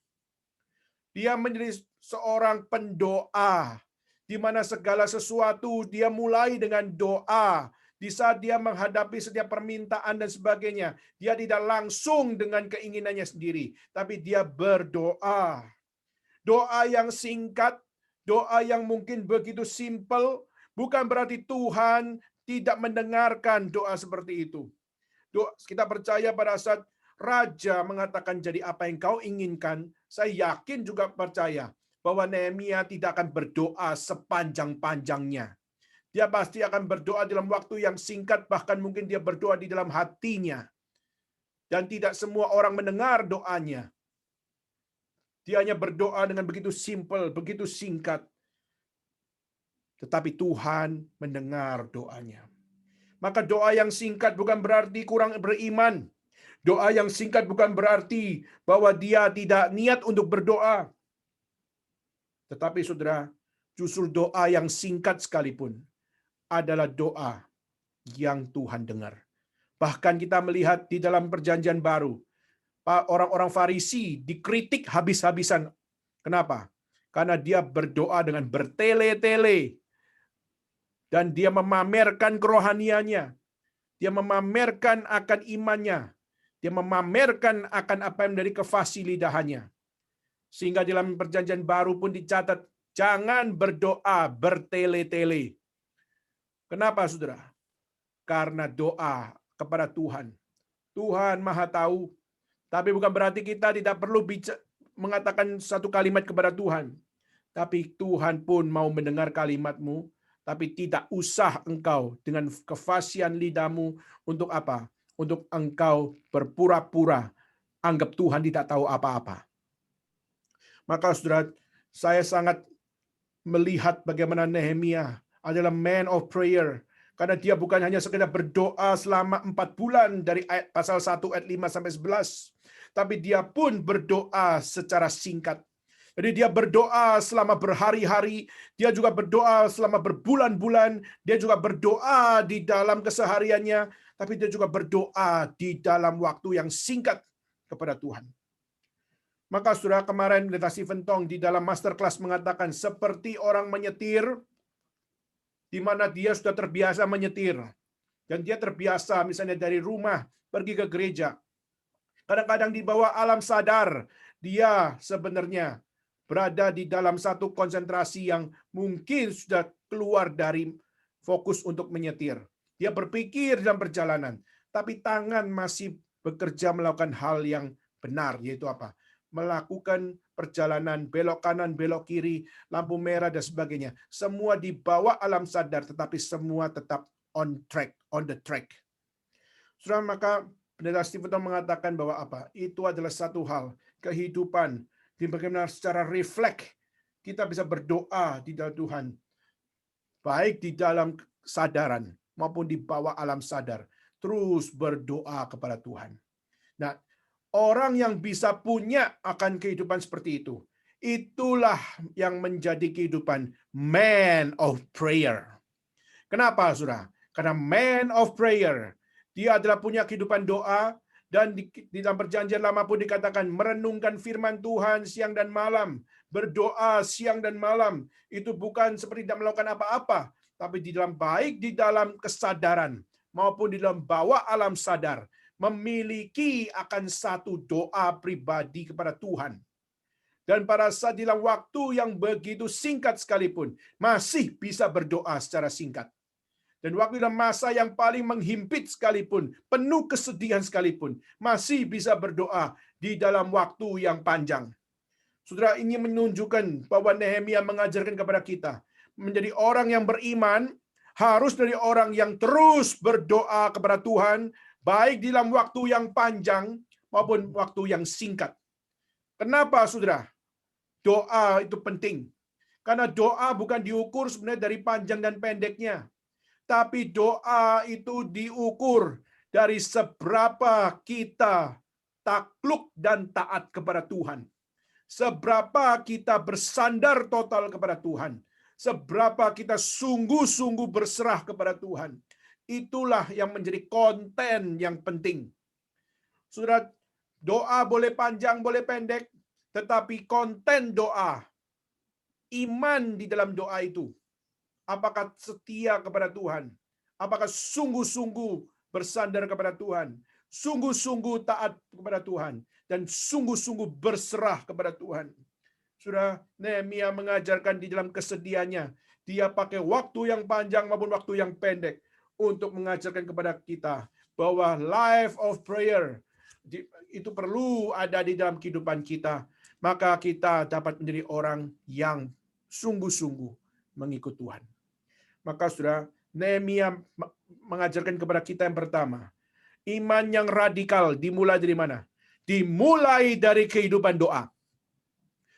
Dia menjadi seorang pendoa, di mana segala sesuatu dia mulai dengan doa. Di saat dia menghadapi setiap permintaan dan sebagainya, dia tidak langsung dengan keinginannya sendiri, tapi dia berdoa. Doa yang singkat, doa yang mungkin begitu simple, bukan berarti Tuhan tidak mendengarkan doa seperti itu. Kita percaya pada saat raja mengatakan jadi apa yang kau inginkan, saya yakin juga percaya bahwa Nehemia tidak akan berdoa sepanjang-panjangnya. Dia pasti akan berdoa dalam waktu yang singkat, bahkan mungkin dia berdoa di dalam hatinya. Dan tidak semua orang mendengar doanya. Dia hanya berdoa dengan begitu simple, begitu singkat. Tetapi Tuhan mendengar doanya. Maka doa yang singkat bukan berarti kurang beriman. Doa yang singkat bukan berarti bahwa dia tidak niat untuk berdoa. Tetapi saudara, justru doa yang singkat sekalipun adalah doa yang Tuhan dengar. Bahkan kita melihat di dalam perjanjian baru, orang-orang Farisi dikritik habis-habisan. Kenapa? Karena dia berdoa dengan bertele-tele. Dan dia memamerkan kerohaniannya. Dia memamerkan akan imannya. Dia memamerkan akan apa yang dari kefasih lidahannya. Sehingga dalam perjanjian baru pun dicatat, jangan berdoa bertele-tele. Kenapa, saudara? Karena doa kepada Tuhan. Tuhan Maha Tahu. Tapi bukan berarti kita tidak perlu mengatakan satu kalimat kepada Tuhan. Tapi Tuhan pun mau mendengar kalimatmu. Tapi tidak usah engkau dengan kefasihan lidahmu untuk apa? Untuk engkau berpura-pura anggap Tuhan tidak tahu apa-apa. Maka saudara, saya sangat melihat bagaimana Nehemia adalah man of prayer. Karena dia bukan hanya sekedar berdoa selama 4 bulan dari pasal 1 ayat 5 sampai 11. Tapi dia pun berdoa secara singkat. Jadi dia berdoa selama berhari-hari, dia juga berdoa selama berbulan-bulan, dia juga berdoa di dalam kesehariannya. tapi dia juga berdoa di dalam waktu yang singkat kepada Tuhan. Maka saudara, kemarin Pendeta Stephen Tong di dalam masterclass mengatakan seperti orang menyetir, di mana dia sudah terbiasa menyetir. Dan dia terbiasa misalnya dari rumah pergi ke gereja. Kadang-kadang di bawah alam sadar, dia sebenarnya berada di dalam satu konsentrasi yang mungkin sudah keluar dari fokus untuk menyetir. Dia berpikir dalam perjalanan, tapi tangan masih bekerja melakukan hal yang benar, yaitu apa? Melakukan perjalanan belok kanan, belok kiri, lampu merah dan sebagainya. Semua di bawah alam sadar, tetapi semua tetap on track, on the track. Saudara, maka Pendeta Stephen mengatakan bahwa apa? Itu adalah satu hal kehidupan di bagaimana secara refleks kita bisa berdoa di dalam Tuhan, baik di dalam kesadaran maupun di bawah alam sadar, terus berdoa kepada Tuhan. Nah, orang yang bisa punya akan kehidupan seperti itu, itulah yang menjadi kehidupan man of prayer. Kenapa, saudara? Karena man of prayer, dia adalah punya kehidupan doa, dan di dalam perjanjian lama pun dikatakan merenungkan firman Tuhan siang dan malam, berdoa siang dan malam. Itu bukan seperti tidak melakukan apa-apa, tapi di dalam baik di dalam kesadaran maupun di dalam bawah alam sadar, memiliki akan satu doa pribadi kepada Tuhan. Dan pada saat dalam waktu yang begitu singkat sekalipun, masih bisa berdoa secara singkat. Dan waktu dalam masa yang paling menghimpit sekalipun, penuh kesedihan sekalipun, masih bisa berdoa di dalam waktu yang panjang. Saudara, ini menunjukkan bahwa Nehemia mengajarkan kepada kita, menjadi orang yang beriman, harus dari orang yang terus berdoa kepada Tuhan, baik dalam waktu yang panjang maupun waktu yang singkat. Kenapa, saudara? Doa itu penting. Karena doa bukan diukur sebenarnya dari panjang dan pendeknya. Tapi doa itu diukur dari seberapa kita takluk dan taat kepada Tuhan. Seberapa kita bersandar total kepada Tuhan. Seberapa kita sungguh-sungguh berserah kepada Tuhan. Itulah yang menjadi konten yang penting. Saudara, doa boleh panjang, boleh pendek, tetapi konten doa, iman di dalam doa itu, apakah setia kepada Tuhan? Apakah sungguh-sungguh bersandar kepada Tuhan? Sungguh-sungguh taat kepada Tuhan? Dan sungguh-sungguh berserah kepada Tuhan? Saudara, Nehemia mengajarkan di dalam kesedihannya, dia pakai waktu yang panjang maupun waktu yang pendek untuk mengajarkan kepada kita bahwa life of prayer itu perlu ada di dalam kehidupan kita. Maka kita dapat menjadi orang yang sungguh-sungguh mengikut Tuhan. Maka saudara, Nehemia mengajarkan kepada kita yang pertama, iman yang radikal dimulai dari mana? Dimulai dari kehidupan doa.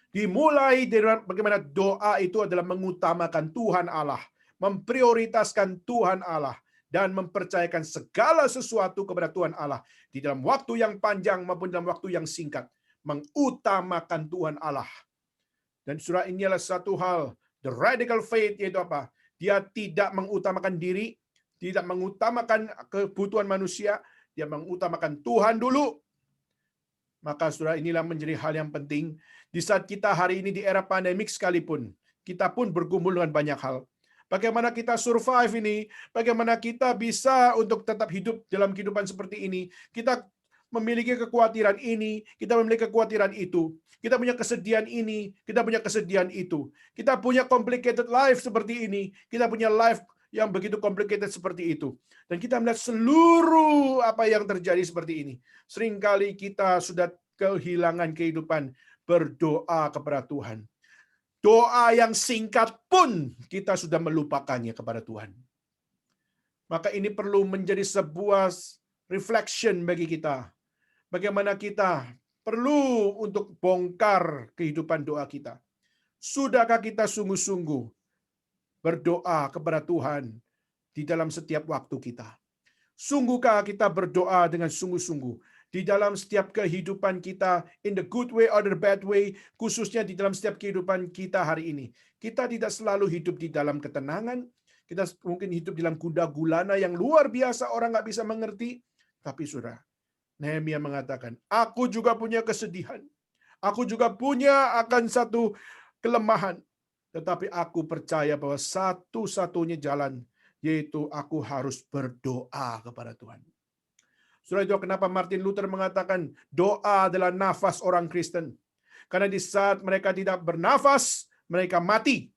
Dimulai dari bagaimana doa itu adalah mengutamakan Tuhan Allah, memprioritaskan Tuhan Allah, dan mempercayakan segala sesuatu kepada Tuhan Allah di dalam waktu yang panjang maupun dalam waktu yang singkat, mengutamakan Tuhan Allah. Dan saudara, inilah satu hal, the radical faith, yaitu apa? Dia tidak mengutamakan diri, tidak mengutamakan kebutuhan manusia, dia mengutamakan Tuhan dulu. Maka saudara, inilah menjadi hal yang penting. Di saat kita hari ini di era pandemik sekalipun, kita pun bergumul dengan banyak hal. Bagaimana kita survive ini, bagaimana kita bisa untuk tetap hidup dalam kehidupan seperti ini. Kita memiliki kekhawatiran ini, kita memiliki kekhawatiran itu. Kita punya kesedihan ini, kita punya kesedihan itu. Kita punya complicated life seperti ini, kita punya life yang begitu complicated seperti itu. Dan kita melihat seluruh apa yang terjadi seperti ini. Seringkali kita sudah kehilangan kehidupan berdoa kepada Tuhan. Doa yang singkat pun kita sudah melupakannya kepada Tuhan. Maka ini perlu menjadi sebuah reflection bagi kita. Bagaimana kita perlu untuk bongkar kehidupan doa kita. Sudahkah kita sungguh-sungguh berdoa kepada Tuhan di dalam setiap waktu kita? Sungguhkah kita berdoa dengan sungguh-sungguh di dalam setiap kehidupan kita, in the good way or the bad way, khususnya di dalam setiap kehidupan kita hari ini? Kita tidak selalu hidup di dalam ketenangan, Kita mungkin hidup dalam gundah gulana yang luar biasa, orang nggak bisa mengerti. Tapi saudara, Nehemia mengatakan, aku juga punya kesedihan. Aku juga punya akan satu kelemahan. Tetapi aku percaya bahwa satu-satunya jalan, yaitu aku harus berdoa kepada Tuhan. Saudara, itu kenapa Martin Luther mengatakan doa adalah nafas orang Kristen. Karena di saat mereka tidak bernafas, mereka mati.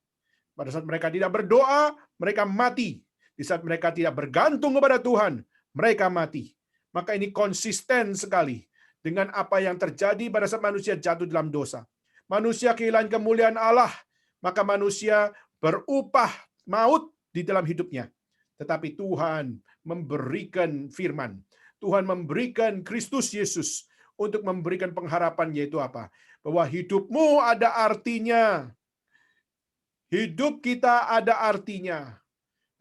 Pada saat mereka tidak berdoa, mereka mati. Di saat mereka tidak bergantung kepada Tuhan, mereka mati. Maka ini konsisten sekali dengan apa yang terjadi pada saat manusia jatuh dalam dosa. Manusia kehilangan kemuliaan Allah, maka manusia berupah maut di dalam hidupnya. Tetapi Tuhan memberikan firman. Tuhan memberikan Kristus Yesus untuk memberikan pengharapan, yaitu apa? Bahwa hidupmu ada artinya. Hidup kita ada artinya.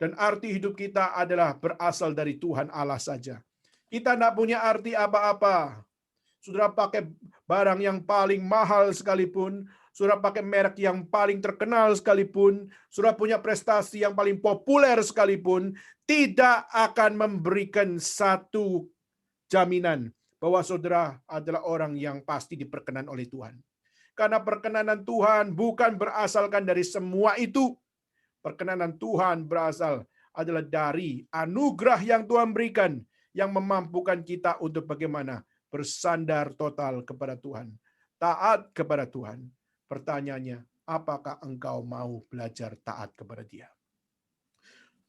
Dan arti hidup kita adalah berasal dari Tuhan Allah saja. Kita tidak punya arti apa-apa. Saudara pakai barang yang paling mahal sekalipun, saudara pakai merek yang paling terkenal sekalipun, saudara punya prestasi yang paling populer sekalipun, tidak akan memberikan satu jaminan bahwa saudara adalah orang yang pasti diperkenan oleh Tuhan. Karena perkenanan Tuhan bukan berasalkan dari semua itu. Perkenanan Tuhan berasal adalah dari anugerah yang Tuhan berikan, yang memampukan kita untuk bagaimana bersandar total kepada Tuhan, taat kepada Tuhan. Pertanyaannya, apakah engkau mau belajar taat kepada Dia?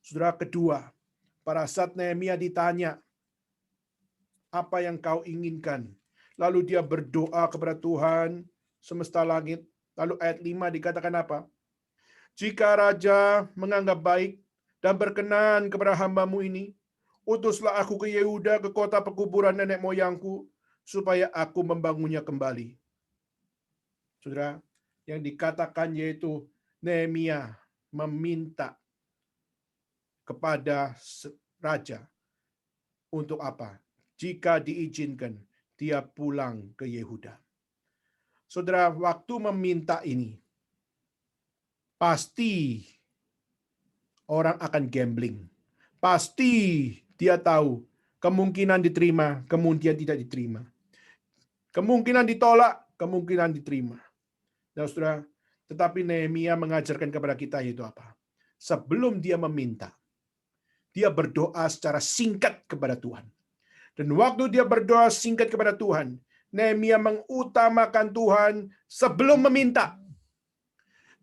Saudara, kedua, pada saat Nehemia ditanya, apa yang kau inginkan? Lalu dia berdoa kepada Tuhan semesta langit. Lalu ayat 5 dikatakan apa? Jika raja menganggap baik dan berkenan kepada hamba-Mu ini, utuslah aku ke Yehuda, ke kota pekuburan nenek moyangku, supaya aku membangunnya kembali. Saudara, yang dikatakan yaitu Nehemia meminta kepada raja untuk apa? Jika diizinkan, dia pulang ke Yehuda. Saudara, waktu meminta ini, pasti orang akan gambling. Pasti dia tahu kemungkinan diterima, kemungkinan tidak diterima. Kemungkinan ditolak, kemungkinan diterima. Nah, saudara, tetapi Nehemia mengajarkan kepada kita yaitu apa? Sebelum dia meminta, dia berdoa secara singkat kepada Tuhan. Dan waktu dia berdoa singkat kepada Tuhan, Nehemia mengutamakan Tuhan sebelum meminta.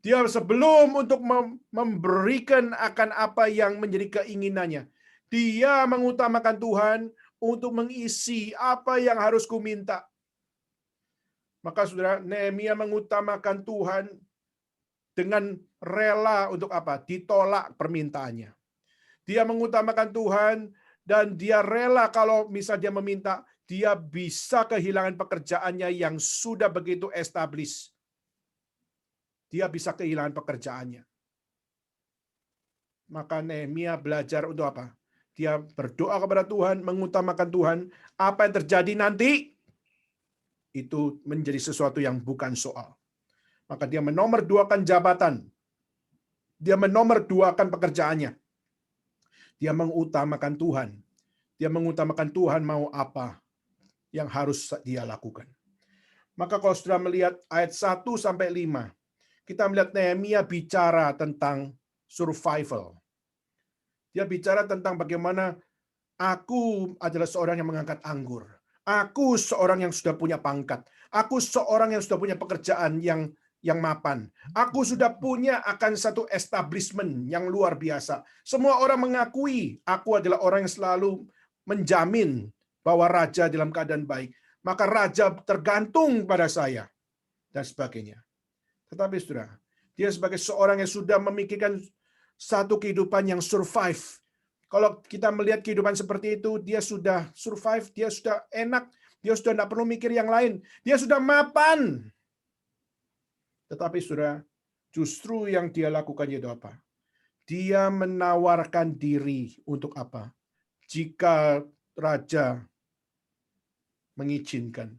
Dia sebelum untuk memberikan akan apa yang menjadi keinginannya, dia mengutamakan Tuhan untuk mengisi apa yang harus kuminta. Maka saudara, Nehemia mengutamakan Tuhan dengan rela untuk apa? Ditolak permintaannya. Dia mengutamakan Tuhan dan dia rela kalau misalnya dia meminta, dia bisa kehilangan pekerjaannya yang sudah begitu established. Dia bisa kehilangan pekerjaannya. Maka Nehemia belajar untuk apa? Dia berdoa kepada Tuhan, mengutamakan Tuhan. Apa yang terjadi nanti, itu menjadi sesuatu yang bukan soal. Maka dia menomorduakan jabatan. Dia menomorduakan pekerjaannya. Dia mengutamakan Tuhan. Dia mengutamakan Tuhan mau apa yang harus dia lakukan. Maka kalau sudah melihat ayat 1 sampai 5, kita melihat Nehemia bicara tentang survival. Dia bicara tentang bagaimana aku adalah seorang yang mengangkat anggur. Aku seorang yang sudah punya pangkat. Aku seorang yang sudah punya pekerjaan yang mapan. Aku sudah punya akan satu establishment yang luar biasa. Semua orang mengakui aku adalah orang yang selalu menjamin bahwa raja dalam keadaan baik. Maka raja tergantung pada saya. Dan sebagainya. Tetapi saudara, dia sebagai seorang yang sudah memikirkan satu kehidupan yang survive. Kalau kita melihat kehidupan seperti itu, dia sudah survive, dia sudah enak, dia sudah tidak perlu mikir yang lain. Dia sudah mapan. Tetapi saudara, justru yang dia lakukan itu apa? Dia menawarkan diri untuk apa? Jika raja mengizinkan,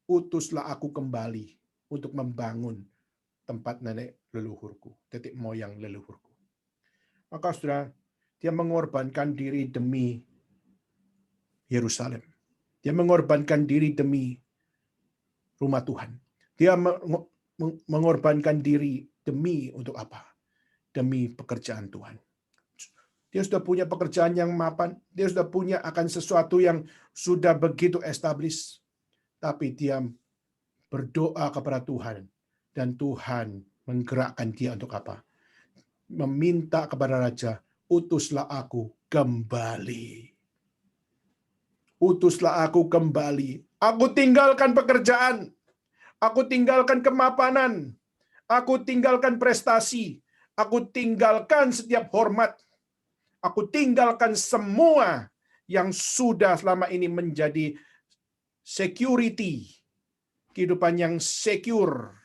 utuslah aku kembali untuk membangun tempat nenek leluhurku, titik moyang leluhurku. Maka saudara, dia mengorbankan diri demi Yerusalem. Dia mengorbankan diri demi rumah Tuhan. Dia mengorbankan diri demi untuk apa? Demi pekerjaan Tuhan. Dia sudah punya pekerjaan yang mapan, dia sudah punya akan sesuatu yang sudah begitu established, tapi dia berdoa kepada Tuhan, dan Tuhan menggerakkan dia untuk apa? Meminta kepada raja, utuslah aku kembali. Utuslah aku kembali. Aku tinggalkan pekerjaan, aku tinggalkan kemapanan, aku tinggalkan prestasi, aku tinggalkan setiap hormat, aku tinggalkan semua yang sudah selama ini menjadi security, kehidupan yang secure,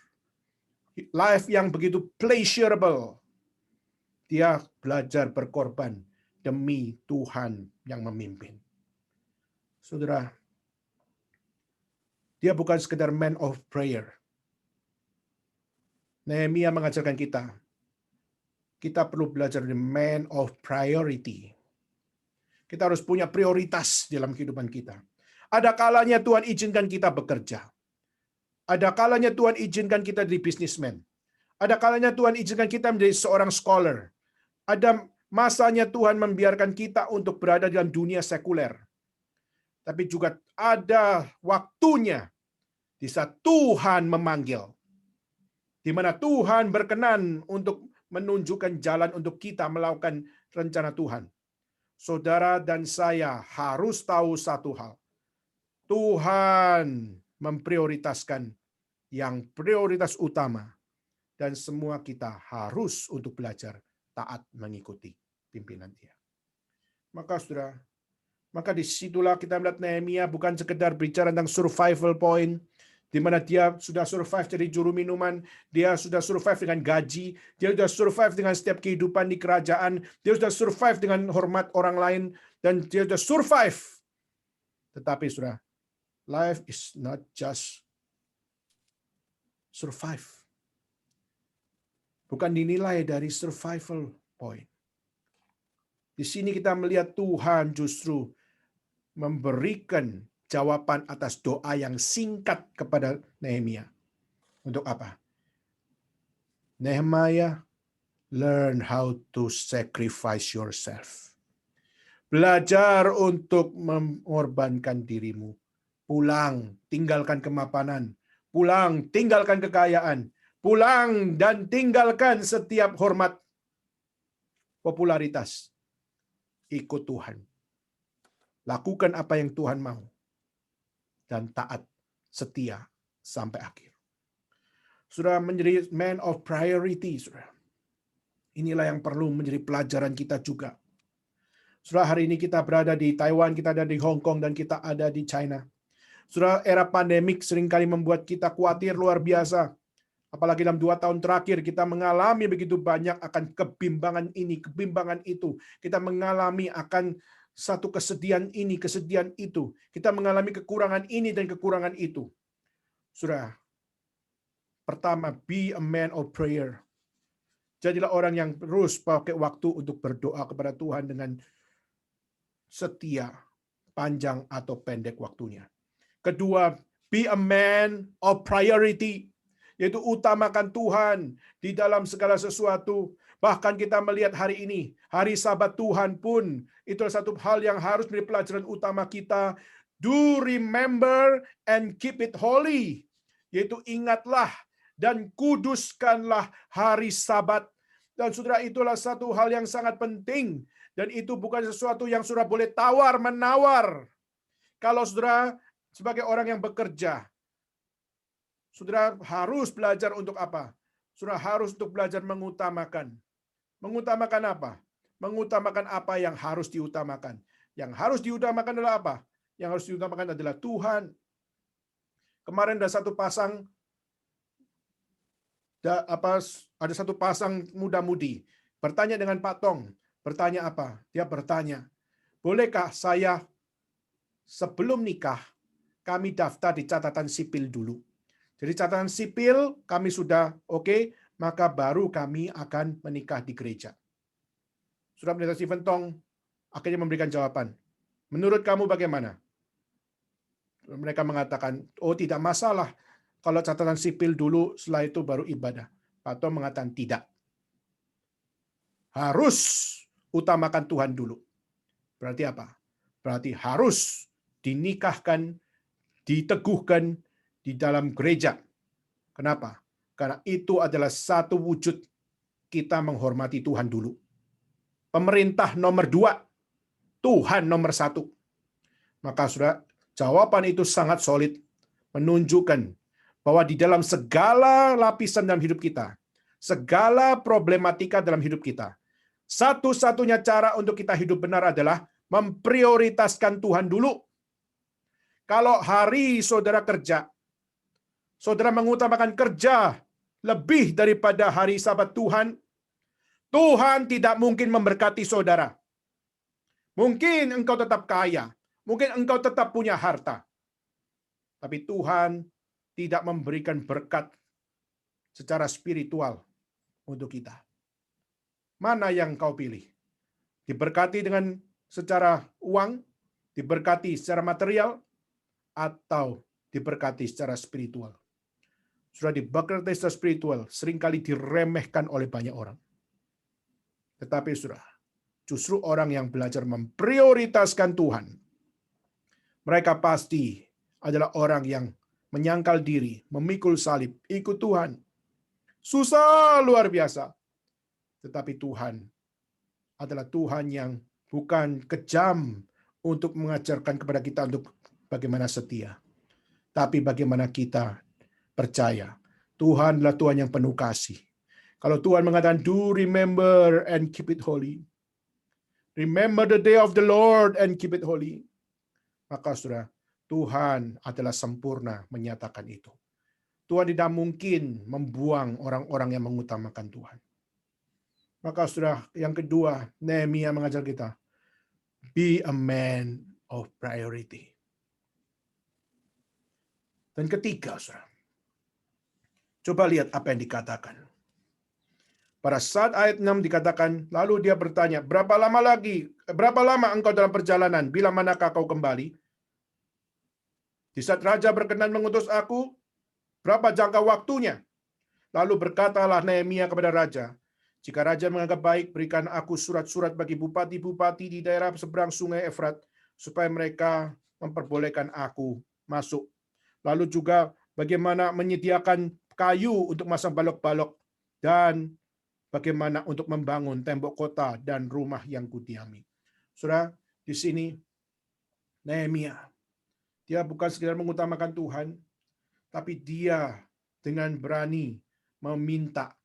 life yang begitu pleasurable. Dia belajar berkorban demi Tuhan yang memimpin. Saudara, dia bukan sekedar man of prayer. Nehemia mengajarkan kita perlu belajar the man of priority. Kita harus punya prioritas dalam kehidupan kita. Ada kalanya Tuhan izinkan kita bekerja. Ada kalanya Tuhan izinkan kita jadi businessman. Ada kalanya Tuhan izinkan kita menjadi seorang scholar. Ada masanya Tuhan membiarkan kita untuk berada dalam dunia sekuler. Tapi juga ada waktunya di saat Tuhan memanggil, di mana Tuhan berkenan untuk menunjukkan jalan untuk kita melakukan rencana Tuhan. Saudara dan saya harus tahu satu hal. Tuhan memprioritaskan yang prioritas utama, dan semua kita harus untuk belajar taat mengikuti pimpinan Dia. Maka saudara, maka disitulah kita melihat Nehemia bukan sekedar bicara tentang survival point, di mana dia sudah survive jadi juru minuman, dia sudah survive dengan gaji, dia sudah survive dengan setiap kehidupan di kerajaan, dia sudah survive dengan hormat orang lain, dan dia sudah survive. Tetapi saudara, life is not just survive. Bukan dinilai dari survival point. Di sini kita melihat Tuhan justru memberikan jawaban atas doa yang singkat kepada Nehemia. Untuk apa? Nehemia, learn how to sacrifice yourself. Belajar untuk mengorbankan dirimu. Pulang, tinggalkan kemapanan. Pulang, tinggalkan kekayaan. Pulang dan tinggalkan setiap hormat, popularitas. Ikut Tuhan. Lakukan apa yang Tuhan mau. Dan taat, setia sampai akhir. Saudara, menjadi man of priority, saudara. Inilah yang perlu menjadi pelajaran kita juga. Saudara, hari ini kita berada di Taiwan, kita ada di Hong Kong, dan kita ada di China. Saudara, era pandemik seringkali membuat kita khawatir luar biasa. Apalagi dalam 2 tahun terakhir kita mengalami begitu banyak akan kebimbangan ini, kebimbangan itu. Kita mengalami akan satu kesedihan ini, kesedihan itu. Kita mengalami kekurangan ini dan kekurangan itu. Saudara, pertama, be a man of prayer. Jadilah orang yang terus pakai waktu untuk berdoa kepada Tuhan dengan setia, panjang atau pendek waktunya. Kedua, be a man of priority, yaitu utamakan Tuhan di dalam segala sesuatu. Bahkan kita melihat hari ini, hari Sabat Tuhan pun, itu satu hal yang harus menjadi pelajaran utama kita. Do remember and keep it holy, yaitu ingatlah dan kuduskanlah hari Sabat. Dan saudara, itulah satu hal yang sangat penting. Dan itu bukan sesuatu yang saudara boleh tawar-menawar. Kalau saudara sebagai orang yang bekerja, saudara harus belajar untuk apa? Saudara harus untuk belajar mengutamakan. Mengutamakan apa? Mengutamakan apa yang harus diutamakan. Yang harus diutamakan adalah apa? Yang harus diutamakan adalah Tuhan. Kemarin ada satu pasang ada satu pasang muda-mudi bertanya dengan Pak Tong. Bertanya apa? Dia bertanya, bolehkah saya sebelum nikah kami daftar di catatan sipil dulu? Jadi catatan sipil kami sudah oke, maka baru kami akan menikah di gereja. Saudara Pendeta Stephen Tong akhirnya memberikan jawaban. Menurut kamu bagaimana? Mereka mengatakan, oh tidak masalah kalau catatan sipil dulu, setelah itu baru ibadah. Pak Tong mengatakan tidak. Harus utamakan Tuhan dulu. Berarti apa? Berarti harus dinikahkan, diteguhkan di dalam gereja. Kenapa? Karena itu adalah satu wujud kita menghormati Tuhan dulu. Pemerintah nomor 2, Tuhan nomor 1. Maka saudara, jawaban itu sangat solid, menunjukkan bahwa di dalam segala lapisan dalam hidup kita, segala problematika dalam hidup kita, satu-satunya cara untuk kita hidup benar adalah memprioritaskan Tuhan dulu. Kalau hari saudara kerja, saudara mengutamakan kerja lebih daripada hari Sabat Tuhan, Tuhan tidak mungkin memberkati saudara. Mungkin engkau tetap kaya, mungkin engkau tetap punya harta, tapi Tuhan tidak memberikan berkat secara spiritual untuk kita. Mana yang kau pilih? Diberkati dengan secara uang, diberkati secara material, atau diberkati secara spiritual? Sudah diberkati secara spiritual, seringkali diremehkan oleh banyak orang. Tetapi sudah, justru orang yang belajar memprioritaskan Tuhan, mereka pasti adalah orang yang menyangkal diri, memikul salib, ikut Tuhan. Susah luar biasa. Tetapi Tuhan adalah Tuhan yang bukan kejam untuk mengajarkan kepada kita untuk bagaimana setia. Tapi bagaimana kita percaya. Tuhan adalah Tuhan yang penuh kasih. Kalau Tuhan mengatakan, do remember and keep it holy. Remember the day of the Lord and keep it holy. Maka saudara, Tuhan adalah sempurna menyatakan itu. Tuhan tidak mungkin membuang orang-orang yang mengutamakan Tuhan. Maka saudara, yang kedua, Nehemia mengajar kita, be a man of priority. Dan ketiga, saudara, coba lihat apa yang dikatakan. Pada saat ayat 6 dikatakan, lalu dia bertanya, berapa lama engkau dalam perjalanan? Bila manakah kau kembali? Di saat raja berkenan mengutus aku, berapa jangka waktunya? Lalu berkatalah Nehemia kepada raja, jika raja menganggap baik, berikan aku surat-surat bagi bupati-bupati di daerah seberang sungai Efrat, supaya mereka memperbolehkan aku masuk. Lalu juga bagaimana menyediakan kayu untuk masang balok-balok, dan bagaimana untuk membangun tembok kota dan rumah yang kudiami. Saudara, di sini Nehemia, dia bukan sekedar mengutamakan Tuhan, tapi dia dengan berani meminta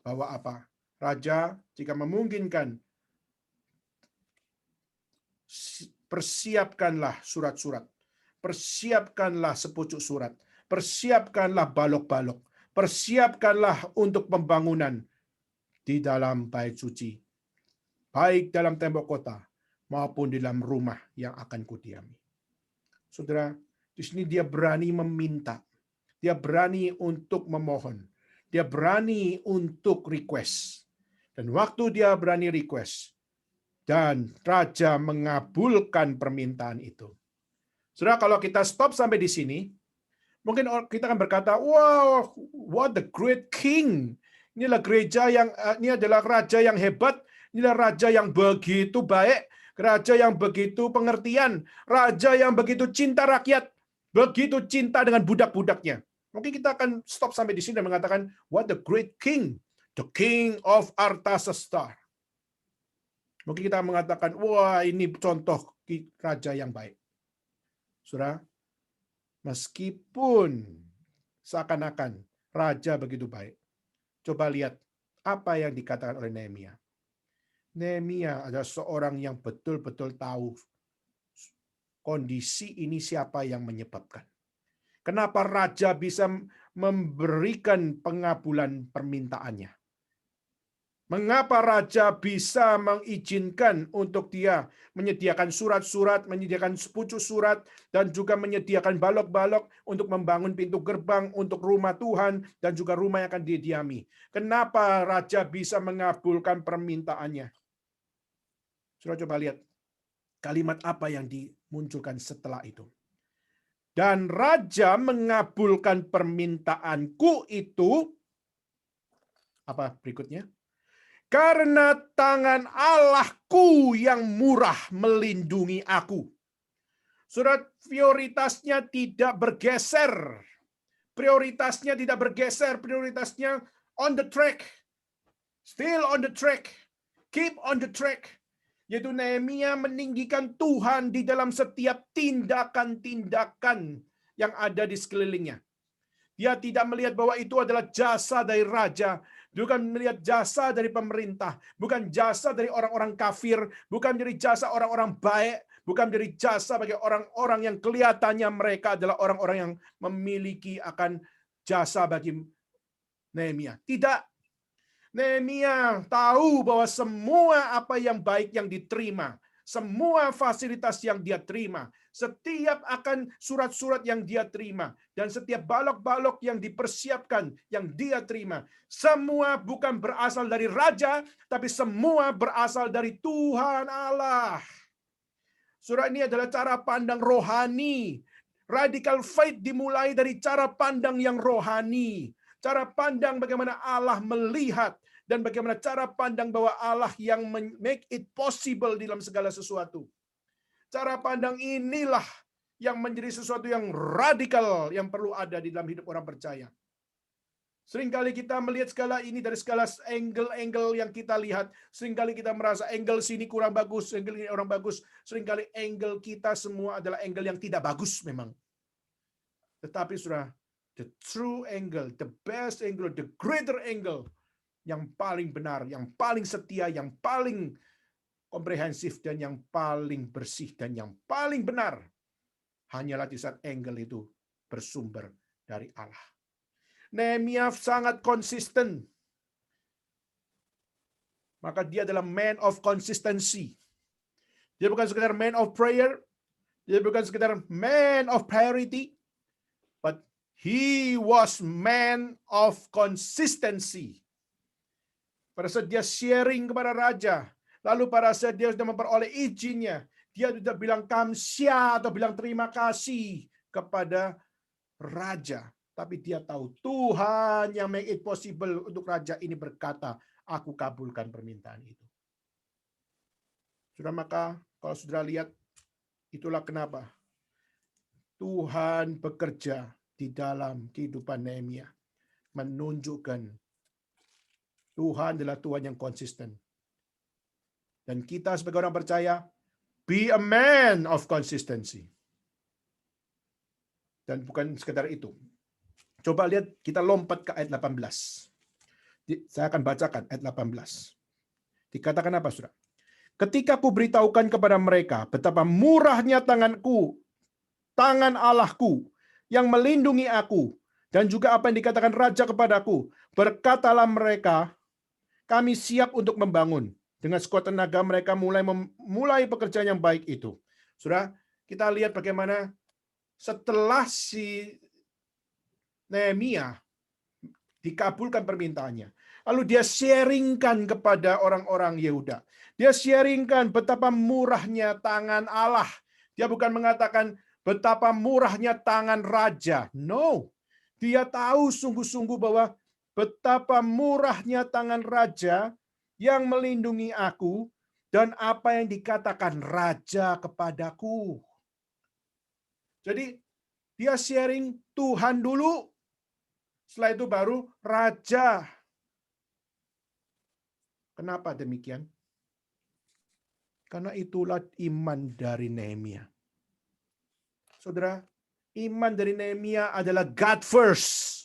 bahwa apa? Raja, jika memungkinkan, persiapkanlah surat-surat, persiapkanlah sepucuk surat, persiapkanlah balok-balok, persiapkanlah untuk pembangunan di dalam bait suci, baik dalam tembok kota maupun di dalam rumah yang akan kudiami. Saudara, di sini dia berani meminta, dia berani untuk memohon, dia berani untuk request. Dan waktu dia berani request, dan raja mengabulkan permintaan itu. Saudara, kalau kita stop sampai di sini, mungkin kita akan berkata, wow, what the great king. Inilah ini adalah raja yang hebat, inilah raja yang begitu baik, raja yang begitu pengertian, raja yang begitu cinta rakyat, begitu cinta dengan budak-budaknya. Mungkin kita akan stop sampai di sini dan mengatakan, what the great king, the king of Artasasta. Mungkin kita mengatakan, wah ini contoh raja yang baik. Saudara, meskipun seakan-akan raja begitu baik, coba lihat apa yang dikatakan oleh Nehemia. Nehemia adalah seorang yang betul-betul tahu kondisi ini siapa yang menyebabkan. Kenapa raja bisa memberikan pengabulan permintaannya? Mengapa raja bisa mengizinkan untuk dia menyediakan surat-surat, menyediakan sepucuk surat, dan juga menyediakan balok-balok untuk membangun pintu gerbang untuk rumah Tuhan dan juga rumah yang akan didiami? Kenapa raja bisa mengabulkan permintaannya? Saudara coba lihat kalimat apa yang dimunculkan setelah itu. Dan raja mengabulkan permintaanku itu, apa berikutnya? Karena tangan Allahku yang murah melindungi aku. Saudara, prioritasnya tidak bergeser. Prioritasnya tidak bergeser. Prioritasnya on the track. Still on the track. Keep on the track. Yaitu Nehemia meninggikan Tuhan di dalam setiap tindakan-tindakan yang ada di sekelilingnya. Dia tidak melihat bahwa itu adalah jasa dari raja, bukan melihat jasa dari pemerintah, bukan jasa dari orang-orang kafir, bukan dari jasa orang-orang baik, bukan dari jasa bagi orang-orang yang kelihatannya mereka adalah orang-orang yang memiliki akan jasa bagi Nehemia. Tidak. Nehemia tahu bahwa semua apa yang baik yang diterima, semua fasilitas yang dia terima, setiap akan surat-surat yang dia terima, dan setiap balok-balok yang dipersiapkan yang dia terima, semua bukan berasal dari raja, tapi semua berasal dari Tuhan Allah. Surat ini adalah cara pandang rohani. Radical faith dimulai dari cara pandang yang rohani. Cara pandang bagaimana Allah melihat dan bagaimana cara pandang bahwa Allah yang make it possible dalam segala sesuatu. Cara pandang inilah yang menjadi sesuatu yang radikal yang perlu ada di dalam hidup orang percaya. Seringkali kita melihat skala ini dari skala angle-angle yang kita lihat. Seringkali kita merasa angle sini kurang bagus, angle ini orang bagus. Seringkali angle kita semua adalah angle yang tidak bagus memang. Tetapi sudah the true angle, the best angle, the greater angle, yang paling benar, yang paling setia, yang paling komprehensif, dan yang paling bersih, dan yang paling benar, hanyalah di saat angle itu bersumber dari Allah. Nehemia sangat konsisten. Maka dia adalah man of consistency. Dia bukan sekedar man of prayer, dia bukan sekedar man of priority, but he was man of consistency. Pada saat dia sharing kepada raja, lalu pada saat dia sudah memperoleh izinnya, dia sudah bilang kamsya atau bilang terima kasih kepada raja. Tapi dia tahu Tuhan yang make it possible untuk raja ini berkata, aku kabulkan permintaan itu. Sudah, maka kalau sudah lihat, itulah kenapa Tuhan bekerja di dalam kehidupan Nehemia, menunjukkan Tuhan adalah Tuhan yang konsisten. Dan kita sebagai orang percaya, be a man of consistency. Dan bukan sekedar itu. Coba lihat, kita lompat ke ayat 18. Saya akan bacakan ayat 18. Dikatakan apa, Saudara? Ketika ku beritahukan kepada mereka betapa murahnya tanganku, tangan Allahku yang melindungi aku, dan juga apa yang dikatakan raja kepadaku, berkatalah mereka, kami siap untuk membangun. Dengan sekuat tenaga mereka mulai pekerjaan yang baik itu. Saudara, kita lihat bagaimana setelah si Nehemia dikabulkan permintaannya, lalu dia sharingkan kepada orang-orang Yehuda. Dia sharingkan betapa murahnya tangan Allah. Dia bukan mengatakan betapa murahnya tangan raja. No. Dia tahu sungguh-sungguh bahwa betapa murahnya tangan raja yang melindungi aku dan apa yang dikatakan raja kepadaku. Jadi dia sharing Tuhan dulu. Setelah itu baru raja. Kenapa demikian? Karena itulah iman dari Nehemia. Saudara, iman dari Nehemia adalah God first.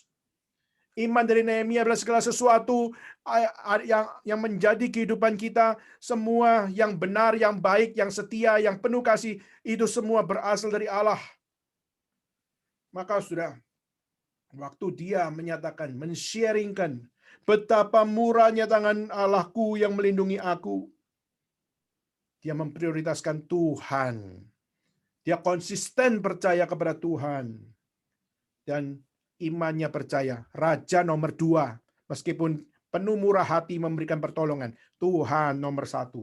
Iman dari Nehemia adalah segala sesuatu yang menjadi kehidupan kita, semua yang benar, yang baik, yang setia, yang penuh kasih, itu semua berasal dari Allah. Maka saudara, waktu dia menyatakan, men-sharingkan betapa murahnya tangan Allahku yang melindungi aku, dia memprioritaskan Tuhan. Dia konsisten percaya kepada Tuhan. Dan imannya percaya, raja nomor 2, meskipun penuh murah hati memberikan pertolongan, Tuhan nomor 1.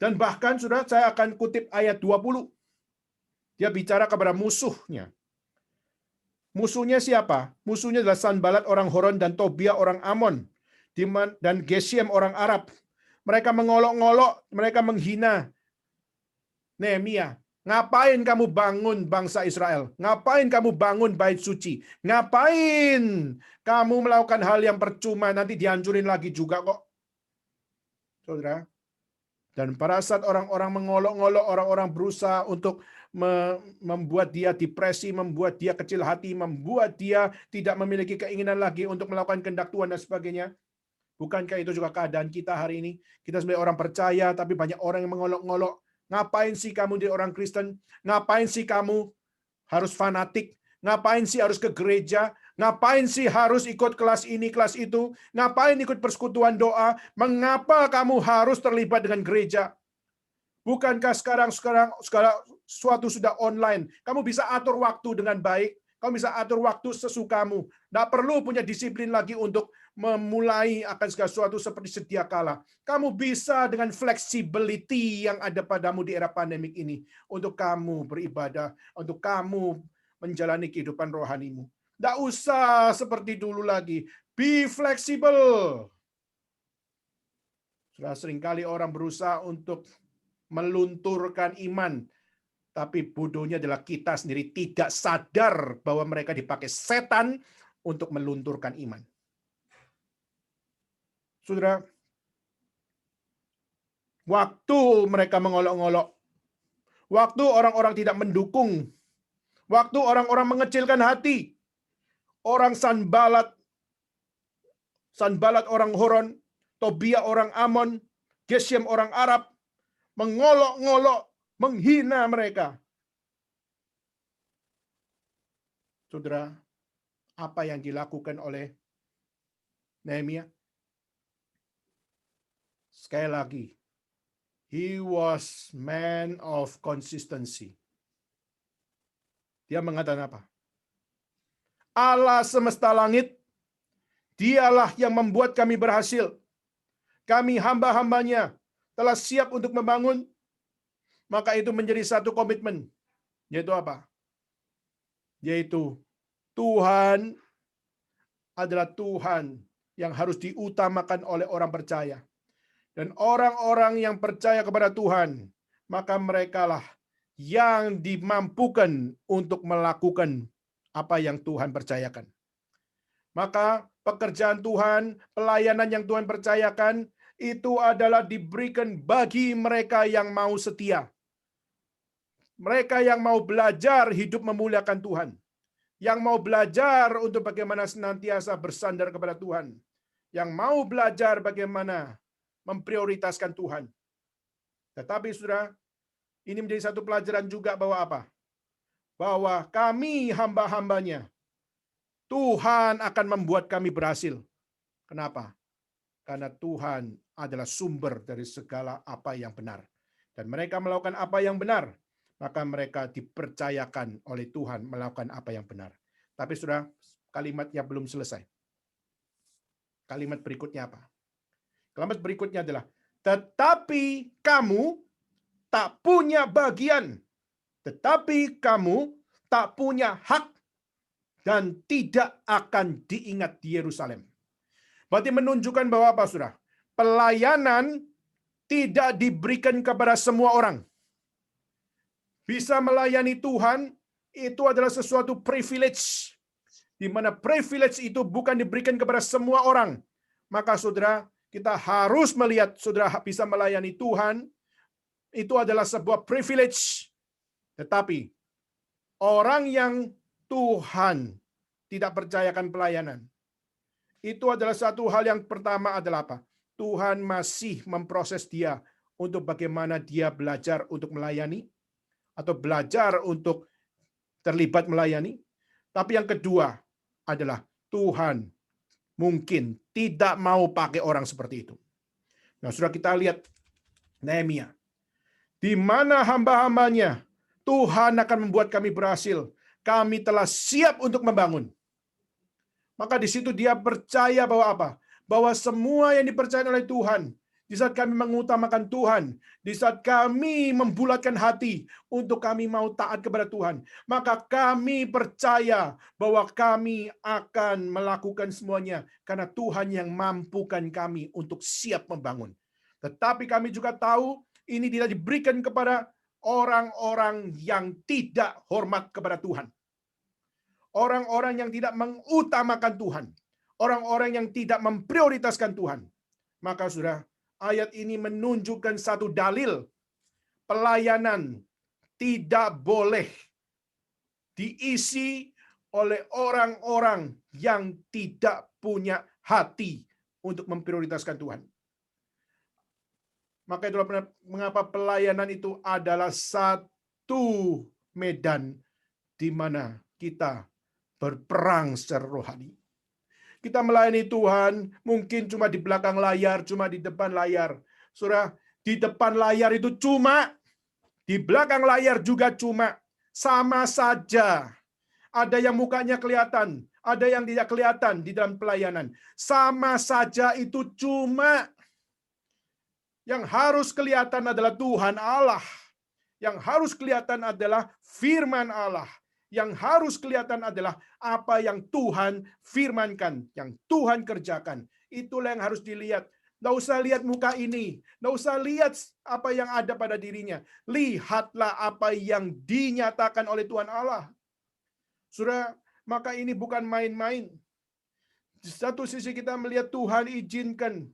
Dan bahkan Saudara, saya akan kutip ayat 20. Dia bicara kepada musuhnya. Musuhnya siapa? Musuhnya adalah Sanbalat orang Horon dan Tobia orang Amon dan Geshem orang Arab. Mereka mengolok-ngolok, mereka menghina Nehemia. Ngapain kamu bangun bangsa Israel? Ngapain kamu bangun bait suci? Ngapain kamu melakukan hal yang percuma? Nanti dihancurin lagi juga kok. Saudara. Dan pada saat orang-orang mengolok-ngolok, orang-orang berusaha untuk membuat dia depresi, membuat dia kecil hati, membuat dia tidak memiliki keinginan lagi untuk melakukan kehendak Tuhan dan sebagainya. Bukankah itu juga keadaan kita hari ini? Kita sebagai orang percaya, tapi banyak orang yang mengolok-ngolok. Ngapain sih kamu di orang Kristen? Ngapain sih kamu harus fanatik? Ngapain sih harus ke gereja? Ngapain sih harus ikut kelas ini, kelas itu? Ngapain ikut persekutuan doa? Mengapa kamu harus terlibat dengan gereja? Bukankah sekarang suatu sudah online? Kamu bisa atur waktu dengan baik. Kamu bisa atur waktu sesukamu. Tidak perlu punya disiplin lagi untuk memulai akan segala sesuatu seperti sedia kala. Kamu bisa dengan flexibility yang ada padamu di era pandemik ini untuk kamu beribadah, untuk kamu menjalani kehidupan rohanimu. Tidak usah seperti dulu lagi. Be flexible. Sudah seringkali orang berusaha untuk melunturkan iman, tapi bodohnya adalah kita sendiri tidak sadar bahwa mereka dipakai setan untuk melunturkan iman. Saudara, waktu mereka mengolok-ngolok, waktu orang-orang tidak mendukung, waktu orang-orang mengecilkan hati, orang Sanbalat orang Horon, Tobia orang Amon, Geshem orang Arab, mengolok-ngolok, menghina mereka. Saudara, apa yang dilakukan oleh Nehemia? Sekali lagi, he was man of consistency. Dia mengatakan apa? Allah semesta langit, dialah yang membuat kami berhasil. Kami hamba-hambanya telah siap untuk membangun. Maka itu menjadi satu komitmen. Yaitu apa? Yaitu Tuhan adalah Tuhan yang harus diutamakan oleh orang percaya. Dan orang-orang yang percaya kepada Tuhan, maka merekalah yang dimampukan untuk melakukan apa yang Tuhan percayakan. Maka pekerjaan Tuhan, pelayanan yang Tuhan percayakan, itu adalah diberikan bagi mereka yang mau setia. Mereka yang mau belajar hidup memuliakan Tuhan. Yang mau belajar untuk bagaimana senantiasa bersandar kepada Tuhan. Yang mau belajar bagaimana memprioritaskan Tuhan. Tetapi saudara, ini menjadi satu pelajaran juga bahwa apa? Bahwa kami hamba-hambanya, Tuhan akan membuat kami berhasil. Kenapa? Karena Tuhan adalah sumber dari segala apa yang benar. Dan mereka melakukan apa yang benar, maka mereka dipercayakan oleh Tuhan melakukan apa yang benar. Tapi saudara, kalimatnya belum selesai. Kalimat berikutnya apa? Kalimat berikutnya adalah, tetapi kamu tak punya bagian. Tetapi kamu tak punya hak dan tidak akan diingat di Yerusalem. Berarti menunjukkan bahwa apa, saudara? Pelayanan tidak diberikan kepada semua orang. Bisa melayani Tuhan itu adalah sesuatu privilege, di mana privilege itu bukan diberikan kepada semua orang. Maka saudara, kita harus melihat saudara bisa melayani Tuhan, itu adalah sebuah privilege. Tetapi orang yang Tuhan tidak percayakan pelayanan, itu adalah satu hal yang pertama adalah apa? Tuhan masih memproses dia untuk bagaimana dia belajar untuk melayani, atau belajar untuk terlibat melayani. Tapi yang kedua adalah Tuhan mungkin tidak mau pakai orang seperti itu. Nah, sudah kita lihat Nehemia. Di mana hamba-hambanya, Tuhan akan membuat kami berhasil. Kami telah siap untuk membangun. Maka di situ dia percaya bahwa apa? Bahwa semua yang dipercaya oleh Tuhan, di saat kami mengutamakan Tuhan, di saat kami membulatkan hati untuk kami mau taat kepada Tuhan, maka kami percaya bahwa kami akan melakukan semuanya karena Tuhan yang mampukan kami untuk siap membangun. Tetapi kami juga tahu ini tidak diberikan kepada orang-orang yang tidak hormat kepada Tuhan. Orang-orang yang tidak mengutamakan Tuhan. Orang-orang yang tidak memprioritaskan Tuhan. Maka saudara, ayat ini menunjukkan satu dalil pelayanan tidak boleh diisi oleh orang-orang yang tidak punya hati untuk memprioritaskan Tuhan. Maka itulah mengapa pelayanan itu adalah satu medan di mana kita berperang secara rohani. Kita melayani Tuhan mungkin cuma di belakang layar, cuma di depan layar. Saudara, di depan layar itu cuma, di belakang layar juga cuma. Sama saja. Ada yang mukanya kelihatan, ada yang tidak kelihatan di dalam pelayanan. Sama saja itu cuma. Yang harus kelihatan adalah Tuhan Allah. Yang harus kelihatan adalah firman Allah. Yang harus kelihatan adalah apa yang Tuhan firmankan, yang Tuhan kerjakan. Itulah yang harus dilihat. Nggak usah lihat muka ini. Nggak usah lihat apa yang ada pada dirinya. Lihatlah apa yang dinyatakan oleh Tuhan Allah. Saudara, maka ini bukan main-main. Di satu sisi kita melihat Tuhan izinkan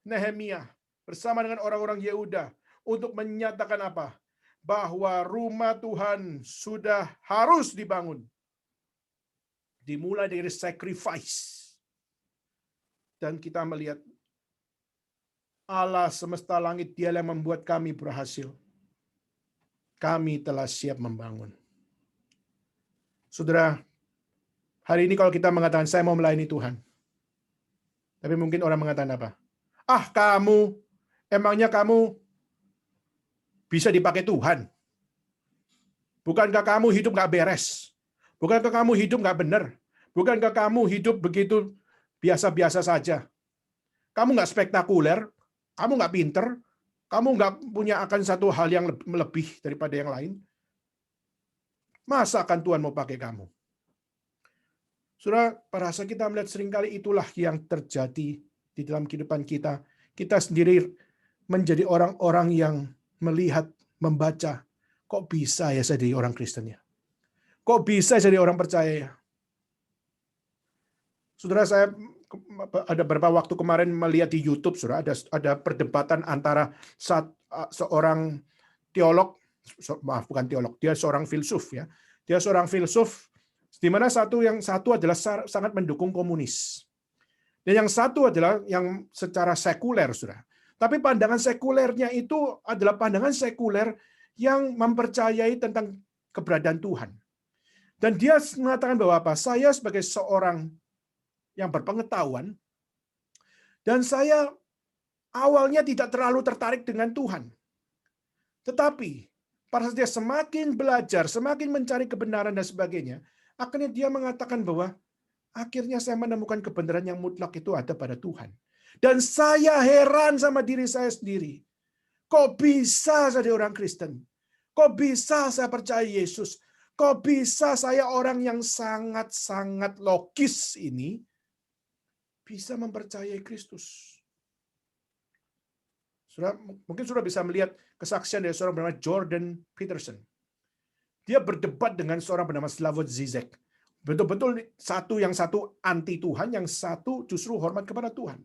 Nehemia bersama dengan orang-orang Yehuda untuk menyatakan apa? Bahwa rumah Tuhan sudah harus dibangun. Dimulai dari sacrifice. Dan kita melihat Allah semesta langit, Dia yang membuat kami berhasil. Kami telah siap membangun. Saudara, hari ini kalau kita mengatakan saya mau melayani Tuhan. Tapi mungkin orang mengatakan apa? Ah, kamu, emangnya kamu bisa dipakai Tuhan? Bukankah kamu hidup nggak beres? Bukankah kamu hidup nggak benar? Bukankah kamu hidup begitu biasa-biasa saja? Kamu nggak spektakuler? Kamu nggak pinter? Kamu nggak punya akan satu hal yang lebih daripada yang lain? Masa akan Tuhan mau pakai kamu? Saudara, pada saat kita melihat seringkali itulah yang terjadi di dalam kehidupan kita. Kita sendiri menjadi orang-orang yang melihat, membaca, kok bisa ya saya jadi orang Kristen ya? Kok bisa jadi orang percaya ya? Saudara, saya ada beberapa waktu kemarin melihat di YouTube, saudara, ada perdebatan antara seorang teolog, maaf bukan teolog, dia seorang filsuf ya. Dia seorang filsuf di mana satu adalah sangat mendukung komunis. Dan yang satu adalah yang secara sekuler, saudara. Tapi pandangan sekulernya itu adalah pandangan sekuler yang mempercayai tentang keberadaan Tuhan. Dan dia mengatakan bahwa apa? Saya sebagai seorang yang berpengetahuan, dan saya awalnya tidak terlalu tertarik dengan Tuhan. Tetapi, pada saat dia semakin belajar, semakin mencari kebenaran dan sebagainya, akhirnya dia mengatakan bahwa akhirnya saya menemukan kebenaran yang mutlak itu ada pada Tuhan. Dan saya heran sama diri saya sendiri. Kok bisa saya jadi orang Kristen? Kok bisa saya percaya Yesus? Kok bisa saya orang yang sangat-sangat logis ini bisa mempercayai Kristus? Mungkin sudah bisa melihat kesaksian dari seorang bernama Jordan Peterson. Dia berdebat dengan seorang bernama Slavoj Zizek. Betul-betul yang satu anti Tuhan, yang satu justru hormat kepada Tuhan.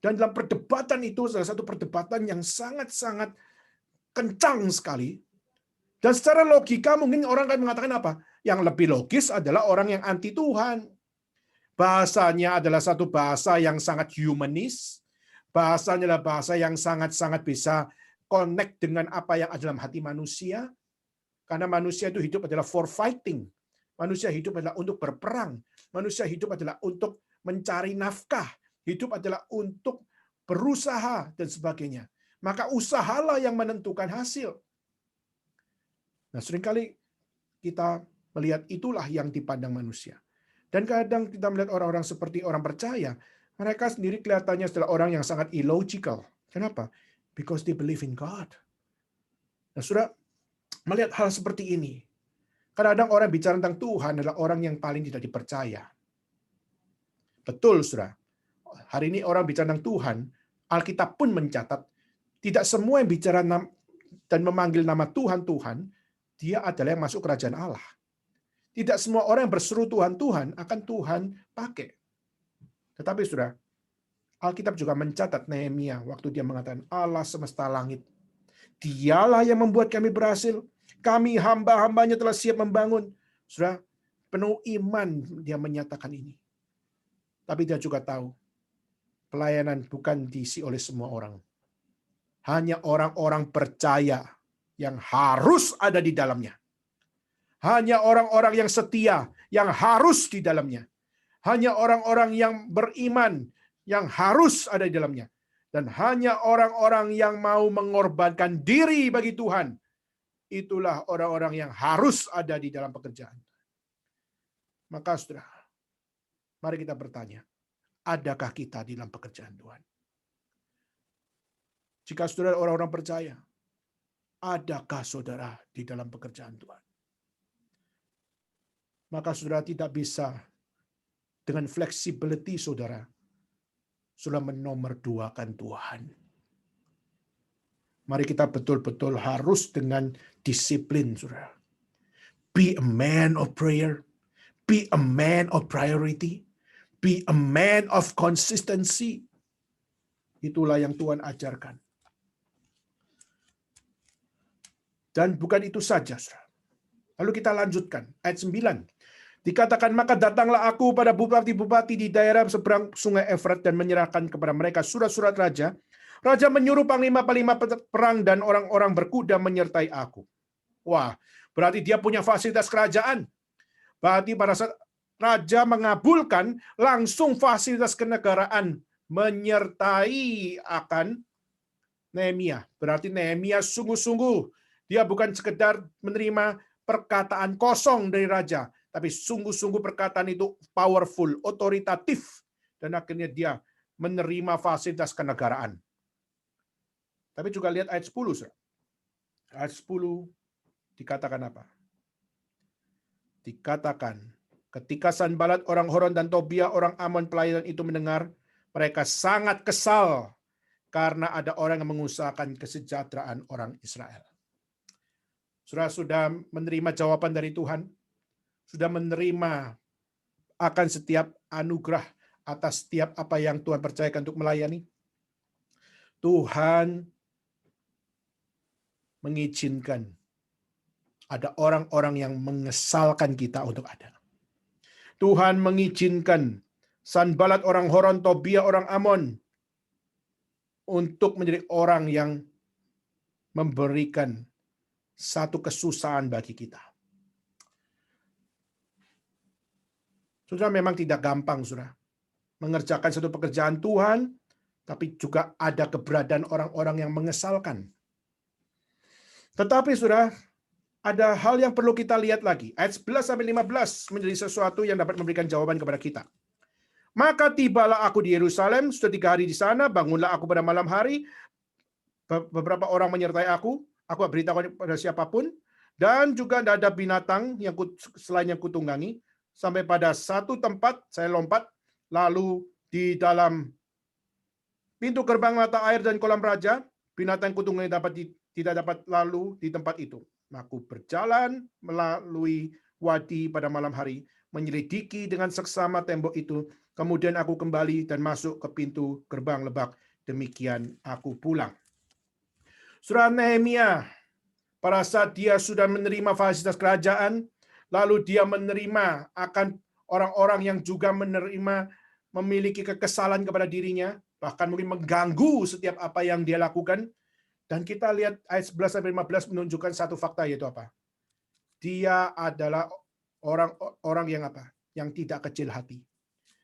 Dan dalam perdebatan itu, salah satu perdebatan yang sangat-sangat kencang sekali. Dan secara logika mungkin orang akan mengatakan apa? Yang lebih logis adalah orang yang anti Tuhan. Bahasanya adalah satu bahasa yang sangat humanis. Bahasanya adalah bahasa yang sangat-sangat bisa connect dengan apa yang ada dalam hati manusia. Karena manusia itu hidup adalah for fighting. Manusia hidup adalah untuk berperang. Manusia hidup adalah untuk mencari nafkah. Hidup adalah untuk berusaha dan sebagainya. Maka usahalah yang menentukan hasil. Nah, seringkali kita melihat itulah yang dipandang manusia. Dan kadang kita melihat orang-orang seperti orang percaya, Mereka sendiri kelihatannya adalah orang yang sangat illogical. Kenapa? Because they believe in God. Nah, sudah melihat hal seperti ini. Kadang-kadang orang bicara tentang Tuhan adalah orang yang paling tidak dipercaya. Betul, saudara. Hari ini orang bicara tentang Tuhan, Alkitab pun mencatat, tidak semua yang bicara dan memanggil nama Tuhan, Tuhan, dia adalah yang masuk kerajaan Allah. Tidak semua orang yang berseru Tuhan, Tuhan, akan Tuhan pakai. Tetapi saudara, Alkitab juga mencatat Nehemia waktu dia mengatakan, Allah semesta langit, Dialah yang membuat kami berhasil. Kami hamba-hambanya telah siap membangun. Saudara, penuh iman dia menyatakan ini. Tapi dia juga tahu, pelayanan bukan diisi oleh semua orang. Hanya orang-orang percaya yang harus ada di dalamnya. Hanya orang-orang yang setia yang harus di dalamnya. Hanya orang-orang yang beriman yang harus ada di dalamnya. Dan hanya orang-orang yang mau mengorbankan diri bagi Tuhan. Itulah orang-orang yang harus ada di dalam pekerjaan. Maka saudara, mari kita bertanya, adakah kita di dalam pekerjaan Tuhan? Jika saudara orang-orang percaya, adakah saudara di dalam pekerjaan Tuhan? Maka saudara tidak bisa dengan flexibility saudara menomorduakan Tuhan. Mari kita betul-betul harus dengan disiplin, saudara. Be a man of prayer. Be a man of priority. Be a man of consistency. Itulah yang Tuhan ajarkan. Dan bukan itu saja, saudara. Lalu kita lanjutkan. Ayat 9. Dikatakan, maka datanglah aku pada bupati-bupati di daerah seberang sungai Efrat dan menyerahkan kepada mereka surat-surat raja. Raja menyuruh panglima-panglima perang dan orang-orang berkuda menyertai aku. Wah, berarti dia punya fasilitas kerajaan. Berarti pada saat raja mengabulkan, langsung fasilitas kenegaraan menyertai akan Nehemia. Berarti Nehemia sungguh-sungguh, dia bukan sekedar menerima perkataan kosong dari raja, tapi sungguh-sungguh perkataan itu powerful, otoritatif, dan akhirnya dia menerima fasilitas kenegaraan. Tapi juga lihat ayat 10. Saudara. Ayat 10 dikatakan apa? Dikatakan, ketika Sanbalat orang Horon dan Tobia orang Amon pelayan itu mendengar, mereka sangat kesal karena ada orang yang mengusahakan kesejahteraan orang Israel. Saudara sudah menerima jawaban dari Tuhan, sudah menerima akan setiap anugerah atas setiap apa yang Tuhan percayakan untuk melayani. Tuhan mengizinkan ada orang-orang yang mengesalkan kita untuk ada. Tuhan mengizinkan Sanbalat orang Horon, Tobia orang Amon untuk menjadi orang yang memberikan satu kesusahan bagi kita. Saudara, memang tidak gampang, saudara, mengerjakan satu pekerjaan Tuhan, tapi juga ada keberadaan orang-orang yang mengesalkan. Tetapi, saudara, ada hal yang perlu kita lihat lagi. Ayat 11-15 menjadi sesuatu yang dapat memberikan jawaban kepada kita. Maka tibalah aku di Yerusalem, sudah 3 hari di sana, bangunlah aku pada malam hari, beberapa orang menyertai aku beritahu pada siapapun, dan juga tidak ada binatang yang selain yang kutunggangi, sampai pada satu tempat saya lompat, lalu di dalam pintu gerbang mata air dan kolam raja, binatang yang kutunggangi tidak dapat lalu di tempat itu. Aku berjalan melalui wadi pada malam hari, menyelidiki dengan seksama tembok itu, kemudian aku kembali dan masuk ke pintu gerbang lebak, demikian aku pulang. Surah Nehemia, pada saat dia sudah menerima fasilitas kerajaan, lalu dia menerima akan orang-orang yang juga memiliki kekesalan kepada dirinya, bahkan mungkin mengganggu setiap apa yang dia lakukan. Dan kita lihat ayat 11-15 menunjukkan satu fakta, yaitu apa? Dia adalah orang yang apa? Yang tidak kecil hati.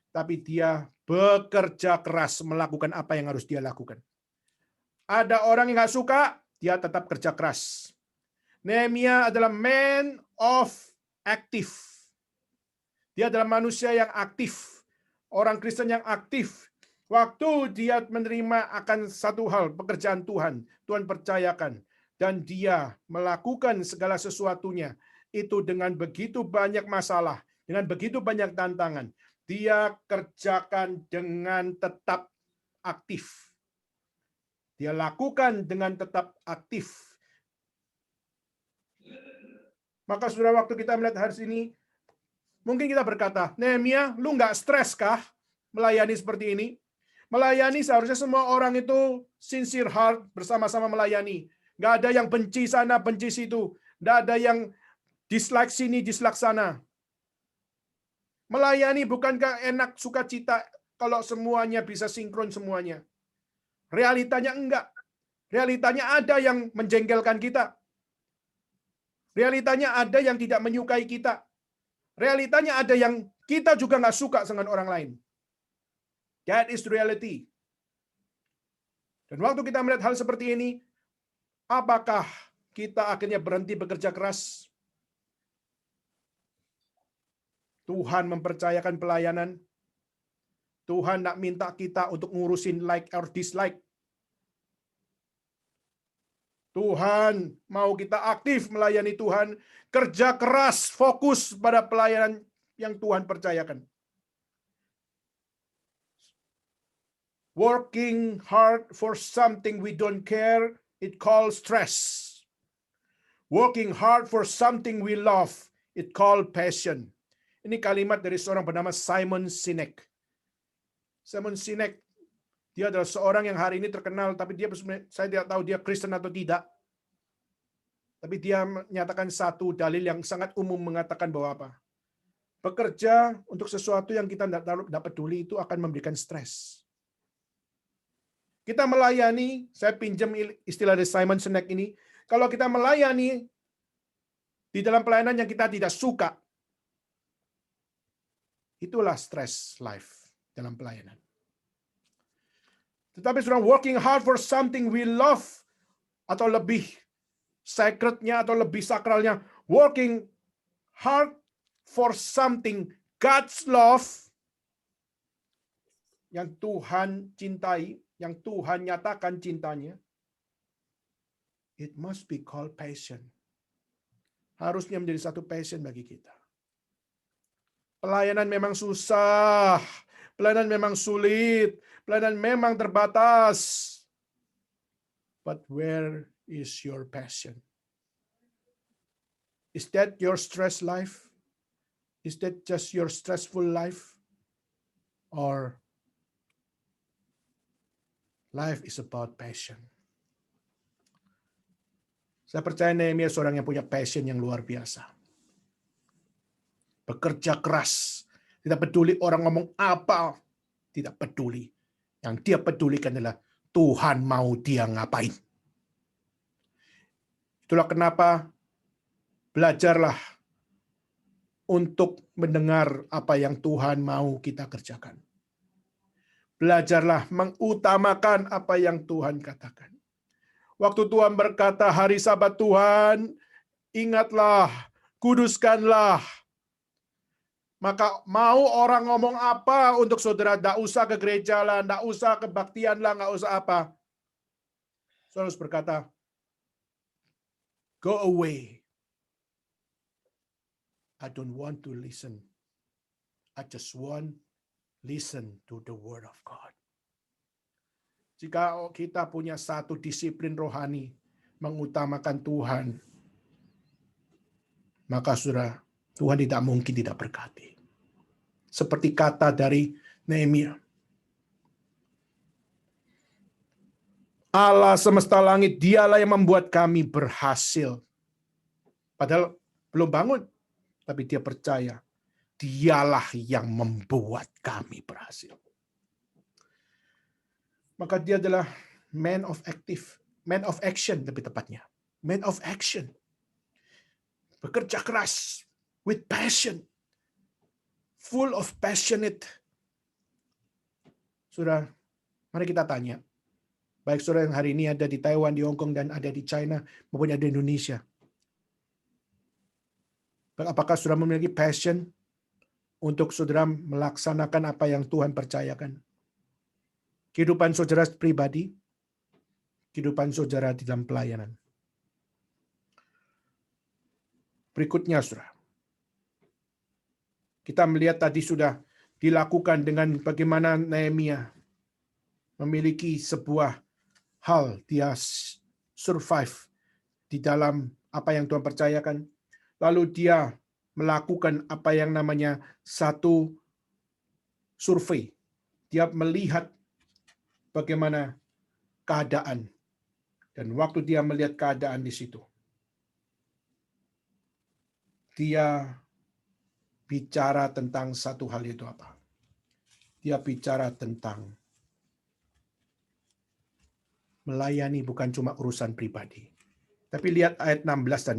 Tapi dia bekerja keras melakukan apa yang harus dia lakukan. Ada orang yang nggak suka, dia tetap kerja keras. Nehemia adalah man of active. Dia adalah manusia yang aktif. Orang Kristen yang aktif. Waktu dia menerima akan satu hal, pekerjaan Tuhan, Tuhan percayakan, dan dia melakukan segala sesuatunya, itu dengan begitu banyak masalah, dengan begitu banyak tantangan, dia kerjakan dengan tetap aktif. Dia lakukan dengan tetap aktif. Maka sudah waktu kita melihat hari ini, mungkin kita berkata, Nehemia, lu nggak stres kah melayani seperti ini? Melayani seharusnya semua orang itu sincere heart, bersama-sama melayani. Nggak ada yang benci sana, benci situ. Nggak ada yang dislike sini, dislike sana. Melayani bukankah enak, sukacita kalau semuanya bisa sinkron semuanya? Realitanya enggak. Realitanya ada yang menjengkelkan kita. Realitanya ada yang tidak menyukai kita. Realitanya ada yang kita juga nggak suka dengan orang lain. That is reality. Dan waktu kita melihat hal seperti ini, apakah kita akhirnya berhenti bekerja keras? Tuhan mempercayakan pelayanan. Tuhan nak minta kita untuk ngurusin like or dislike. Tuhan mau kita aktif melayani Tuhan, kerja keras, fokus pada pelayanan yang Tuhan percayakan. Working hard for something we don't care, it called stress. Working hard for something we love, it called passion. Ini kalimat dari seorang bernama Simon Sinek. Simon Sinek, dia adalah seorang yang hari ini terkenal, tapi saya tidak tahu dia Kristen atau tidak. Tapi dia menyatakan satu dalil yang sangat umum mengatakan bahwa apa? Bekerja untuk sesuatu yang kita tidak peduli itu akan memberikan stres. Kita melayani, saya pinjam istilah dari Simon Sinek ini, kalau kita melayani di dalam pelayanan yang kita tidak suka, itulah stress life dalam pelayanan. Tetapi sudah working hard for something we love, atau lebih sacrednya atau lebih sakralnya, working hard for something God's love, yang Tuhan cintai, yang Tuhan nyatakan cintanya, it must be called passion. Harusnya menjadi satu passion bagi kita. Pelayanan memang susah, pelayanan memang sulit, pelayanan memang terbatas. But where is your passion? Is that your stress life? Is that just your stressful life? Or life is about passion? Saya percaya Nehemia seorang yang punya passion yang luar biasa. Bekerja keras. Tidak peduli orang ngomong apa. Tidak peduli. Yang dia pedulikan adalah Tuhan mau dia ngapain. Itulah kenapa belajarlah untuk mendengar apa yang Tuhan mau kita kerjakan. Belajarlah mengutamakan apa yang Tuhan katakan. Waktu Tuhan berkata hari Sabat Tuhan, ingatlah, kuduskanlah. Maka mau orang ngomong apa untuk saudara, tidak usah ke gereja lah, tidak usah kebaktian lah, nggak usah apa. Saudara harus berkata, go away. I don't want to listen. I just want listen to the word of God. Jika kita punya satu disiplin rohani, mengutamakan Tuhan, maka saudara, Tuhan tidak mungkin tidak berkati. Seperti kata dari Nehemia. Allah semesta langit, dialah yang membuat kami berhasil. Padahal belum bangun, tapi dia percaya, dialah yang membuat kami berhasil. Maka dia adalah man of action lebih tepatnya. Man of action. Bekerja keras, with passion. Full of passionate. Saudara, mari kita tanya. Baik saudara yang hari ini ada di Taiwan, di Hong Kong, dan ada di China, maupun ada di Indonesia. Apakah saudara memiliki passion untuk saudara melaksanakan apa yang Tuhan percayakan? kehidupan saudara pribadi, kehidupan saudara di dalam pelayanan. Berikutnya, saudara. Kita melihat tadi sudah dilakukan dengan bagaimana Nehemia memiliki sebuah hal, dia survive di dalam apa yang Tuhan percayakan. Lalu dia melakukan apa yang namanya satu survei. Dia melihat bagaimana keadaan. Dan waktu dia melihat keadaan di situ, dia bicara tentang satu hal, itu apa? Dia bicara tentang melayani bukan cuma urusan pribadi. Tapi lihat ayat 16 dan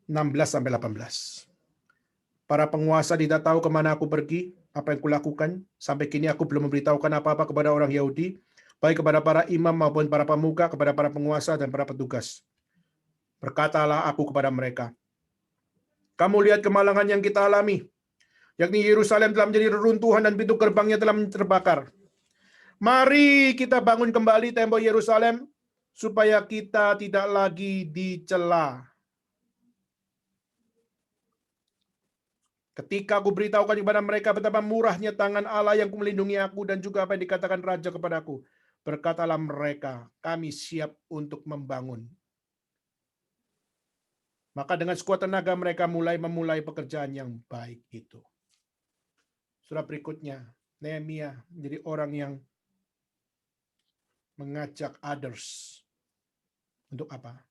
16 sampai 18. Para penguasa tidak tahu kemana aku pergi, apa yang kulakukan. Sampai kini aku belum memberitahukan apa-apa kepada orang Yahudi, baik kepada para imam maupun para pemuka, kepada para penguasa dan para petugas. Berkatalah aku kepada mereka, kamu lihat kemalangan yang kita alami, yakni Yerusalem telah menjadi reruntuhan dan pintu gerbangnya telah terbakar. Mari kita bangun kembali tembok Yerusalem, supaya kita tidak lagi dicela. Ketika aku beritahukan kepada mereka betapa murahnya tangan Allah yang melindungi aku dan juga apa yang dikatakan Raja kepadaku, berkatalah mereka, kami siap untuk membangun. Maka dengan sekuat tenaga mereka memulai pekerjaan yang baik itu. Surah berikutnya, Nehemia menjadi orang yang mengajak others untuk apa?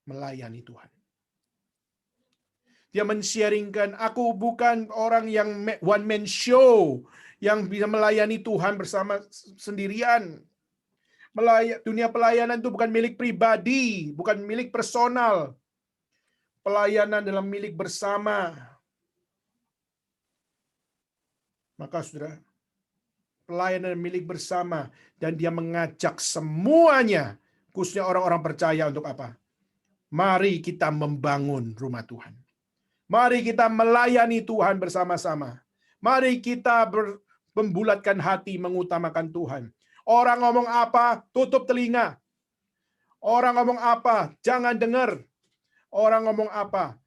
Melayani Tuhan. Dia men-sharingkan, aku bukan orang yang one man show, yang bisa melayani Tuhan bersama sendirian. Dunia pelayanan itu bukan milik pribadi, bukan milik personal. Pelayanan dalam milik bersama. Maka saudara, pelayanan milik bersama, dan dia mengajak semuanya, khususnya orang-orang percaya, untuk apa? Mari kita membangun rumah Tuhan. Mari kita melayani Tuhan bersama-sama. Mari kita membulatkan hati mengutamakan Tuhan. Orang ngomong apa, tutup telinga. Orang ngomong apa, jangan dengar. Orang ngomong apa,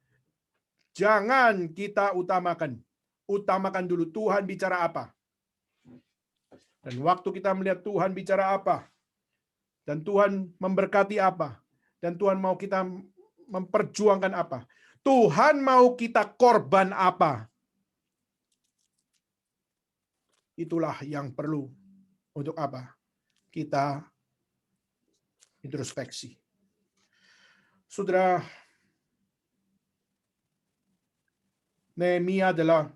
jangan kita utamakan. Utamakan dulu Tuhan bicara apa. Dan waktu kita melihat Tuhan bicara apa, dan Tuhan memberkati apa, dan Tuhan mau kita memperjuangkan apa, Tuhan mau kita korban apa, itulah yang perlu untuk apa? Kita introspeksi. Saudara, Nehemia adalah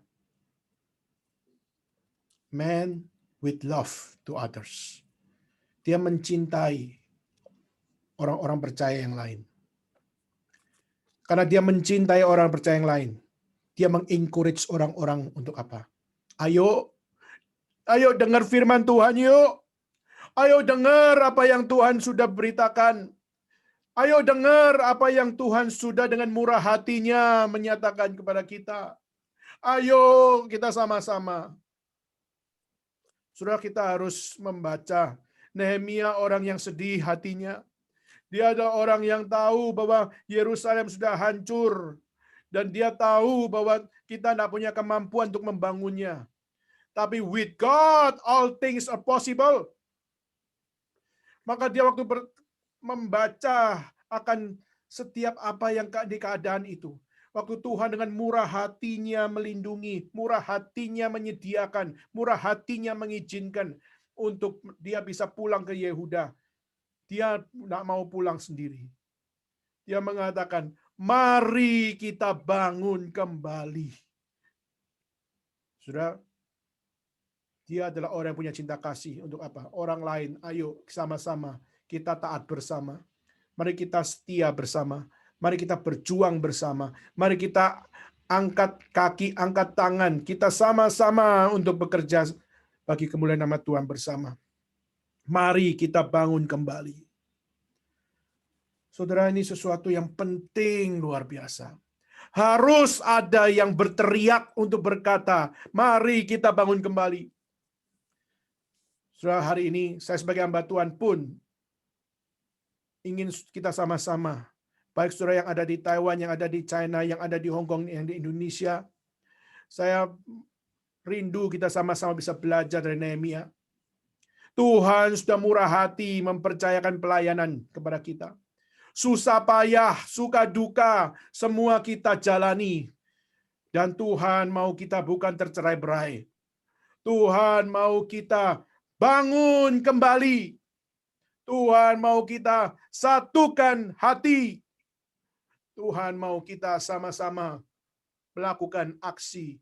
man with love to others. Dia mencintai orang-orang percaya yang lain. Karena dia mencintai orang percaya yang lain, dia mengencourage orang-orang untuk apa? Ayo dengar firman Tuhan yuk. Ayo dengar apa yang Tuhan sudah beritakan. Ayo dengar apa yang Tuhan sudah dengan murah hatinya menyatakan kepada kita. Ayo kita sama-sama. Saudara, kita harus membaca Nehemia, orang yang sedih hatinya. Dia adalah orang yang tahu bahwa Yerusalem sudah hancur. Dan dia tahu bahwa kita tidak punya kemampuan untuk membangunnya. Tapi with God, all things are possible. Maka dia waktu membaca akan setiap apa yang di keadaan itu. Waktu Tuhan dengan murah hatinya melindungi, murah hatinya menyediakan, murah hatinya mengizinkan untuk dia bisa pulang ke Yehuda. Dia tidak mau pulang sendiri. Dia mengatakan, mari kita bangun kembali. Saudara, dia adalah orang yang punya cinta kasih untuk apa? Orang lain, ayo sama-sama kita taat bersama. Mari kita setia bersama. Mari kita berjuang bersama. Mari kita angkat kaki, angkat tangan. Kita sama-sama untuk bekerja bagi kemuliaan nama Tuhan bersama. Mari kita bangun kembali. Saudara, ini sesuatu yang penting luar biasa. Harus ada yang berteriak untuk berkata, mari kita bangun kembali. Saudara, hari ini saya sebagai hamba Tuhan pun ingin kita sama-sama, baik saudara yang ada di Taiwan, yang ada di China, yang ada di Hong Kong, yang di Indonesia, saya rindu kita sama-sama bisa belajar dari Nehemia. Tuhan sudah murah hati mempercayakan pelayanan kepada kita. Susah payah, suka duka, semua kita jalani. Dan Tuhan mau kita bukan tercerai-berai. Tuhan mau kita bangun kembali. Tuhan mau kita satukan hati. Tuhan mau kita sama-sama melakukan aksi.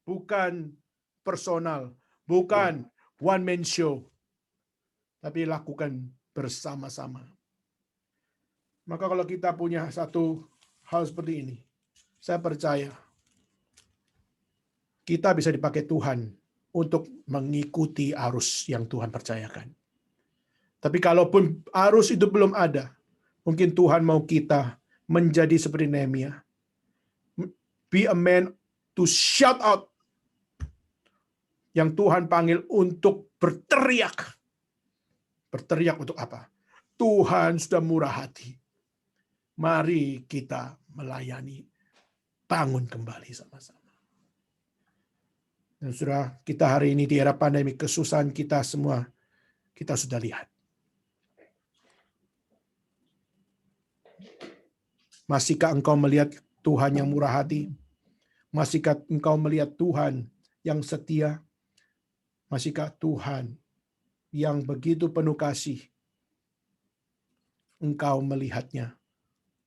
Bukan personal, bukan one man show. Tapi lakukan bersama-sama. Maka kalau kita punya satu hal seperti ini, saya percaya kita bisa dipakai Tuhan untuk mengikuti arus yang Tuhan percayakan. Tapi kalaupun arus itu belum ada, mungkin Tuhan mau kita menjadi seperti Nehemia. Be a man to shout out. Yang Tuhan panggil untuk berteriak. Berteriak untuk apa? Tuhan sudah murah hati. Mari kita melayani, bangun kembali sama-sama. Dan saudara, kita hari ini di era pandemi, kesusahan kita semua, kita sudah lihat. Masihkah engkau melihat Tuhan yang murah hati? Masihkah engkau melihat Tuhan yang setia? Masihkah Tuhan yang begitu penuh kasih? Engkau melihatnya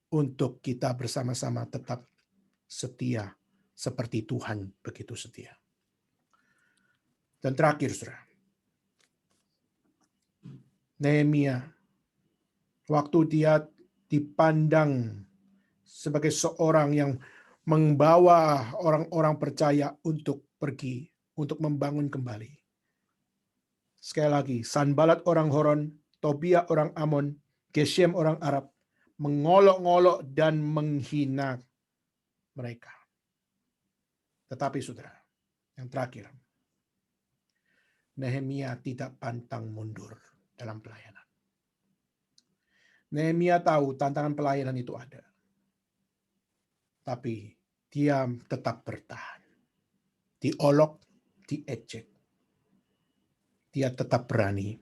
untuk kita bersama-sama tetap setia seperti Tuhan begitu setia. Dan terakhir, saudara, Nehemia, waktu dia dipandang sebagai seorang yang membawa orang-orang percaya untuk pergi, untuk membangun kembali. Sekali lagi, Sanbalat orang Horon, Tobia orang Amon, Geshem orang Arab, mengolok-ngolok dan menghina mereka. Tetapi saudara, yang terakhir, Nehemia tidak pantang mundur dalam pelayanan. Nehemia tahu tantangan pelayanan itu ada. Tapi dia tetap bertahan. Diolok, diejek. Dia tetap berani.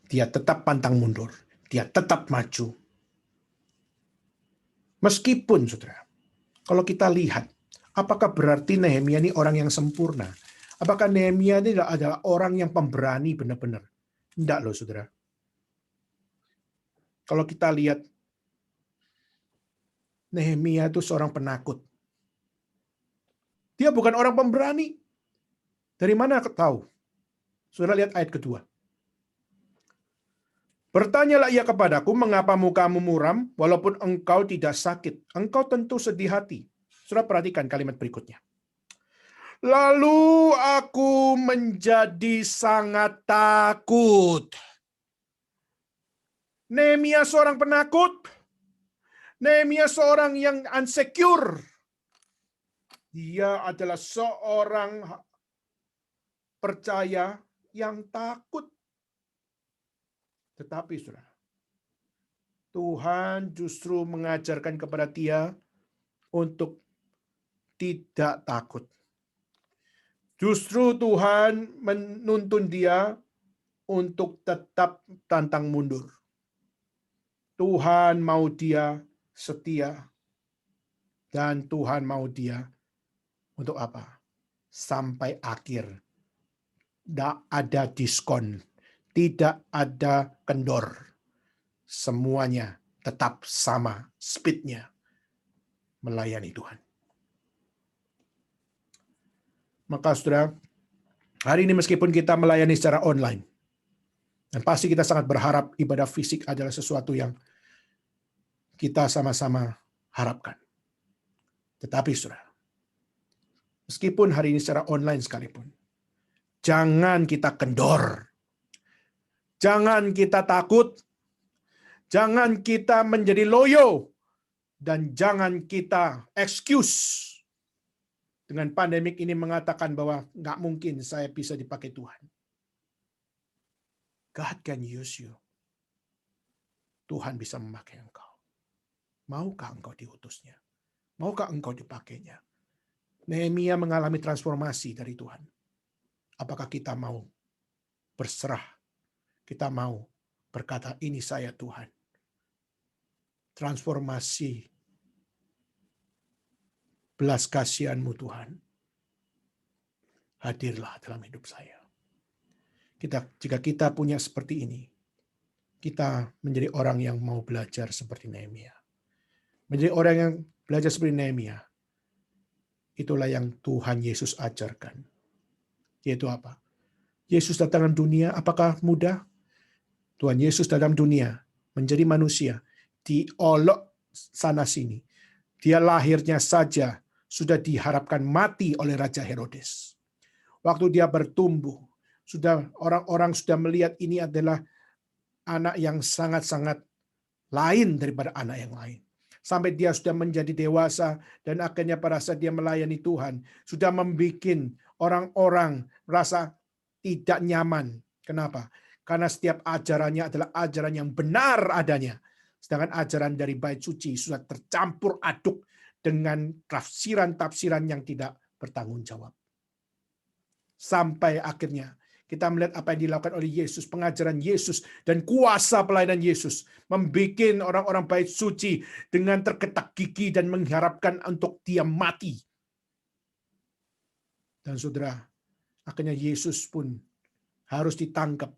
Dia tetap pantang mundur. Dia tetap maju. Meskipun, saudara, kalau kita lihat, apakah berarti Nehemia ini orang yang sempurna? Apakah Nehemia ini adalah orang yang pemberani benar-benar? Tidak loh, saudara. Kalau kita lihat, Nehemia itu seorang penakut. Dia bukan orang pemberani. Dari mana tahu? Saudara lihat ayat kedua. Bertanyalah ia kepadaku, mengapa mukamu muram, walaupun engkau tidak sakit. Engkau tentu sedih hati. Saudara perhatikan kalimat berikutnya. Lalu aku menjadi sangat takut. Nehemia seorang penakut. Nehemia seorang yang insecure. Dia adalah seorang percaya yang takut. Tetapi saudara, Tuhan justru mengajarkan kepada dia untuk tidak takut. Justru Tuhan menuntun dia untuk tetap tantang mundur. Tuhan mau dia setia. Dan Tuhan mau dia untuk apa? Sampai akhir. Tidak ada diskon. Tidak ada kendor. Semuanya tetap sama speednya melayani Tuhan. Maka saudara, hari ini meskipun kita melayani secara online, dan pasti kita sangat berharap ibadah fisik adalah sesuatu yang kita sama-sama harapkan. Tetapi saudara, meskipun hari ini secara online sekalipun, jangan kita kendor. Jangan kita takut. Jangan kita menjadi loyo. Dan jangan kita excuse dengan pandemik ini mengatakan bahwa nggak mungkin saya bisa dipakai Tuhan. God can use you. Tuhan bisa memakai engkau. Maukah engkau diutusnya? Maukah engkau dipakainya? Nehemia mengalami transformasi dari Tuhan. Apakah kita mau berserah? Kita mau berkata, ini saya Tuhan. Transformasi belas kasihan-Mu Tuhan. Hadirlah dalam hidup saya. Jika kita punya seperti ini, kita menjadi orang yang mau belajar seperti Nehemia. Menjadi orang yang belajar seperti Nehemia. Itulah yang Tuhan Yesus ajarkan. Yaitu apa? Yesus datang dalam dunia, apakah mudah? Tuhan Yesus dalam dunia menjadi manusia, diolok sana-sini. Dia lahirnya saja sudah diharapkan mati oleh Raja Herodes. Waktu dia bertumbuh, orang-orang sudah melihat ini adalah anak yang sangat-sangat lain daripada anak yang lain. Sampai dia sudah menjadi dewasa dan akhirnya pada saat dia melayani Tuhan, sudah membuat orang-orang merasa tidak nyaman. Kenapa? Karena setiap ajarannya adalah ajaran yang benar adanya. Sedangkan ajaran dari bait suci sudah tercampur aduk dengan tafsiran-tafsiran yang tidak bertanggung jawab. Sampai akhirnya kita melihat apa yang dilakukan oleh Yesus, pengajaran Yesus dan kuasa pelayanan Yesus membuat orang-orang bait suci dengan tergetak gigi dan mengharapkan untuk dia mati. Dan saudara, akhirnya Yesus pun harus ditangkap,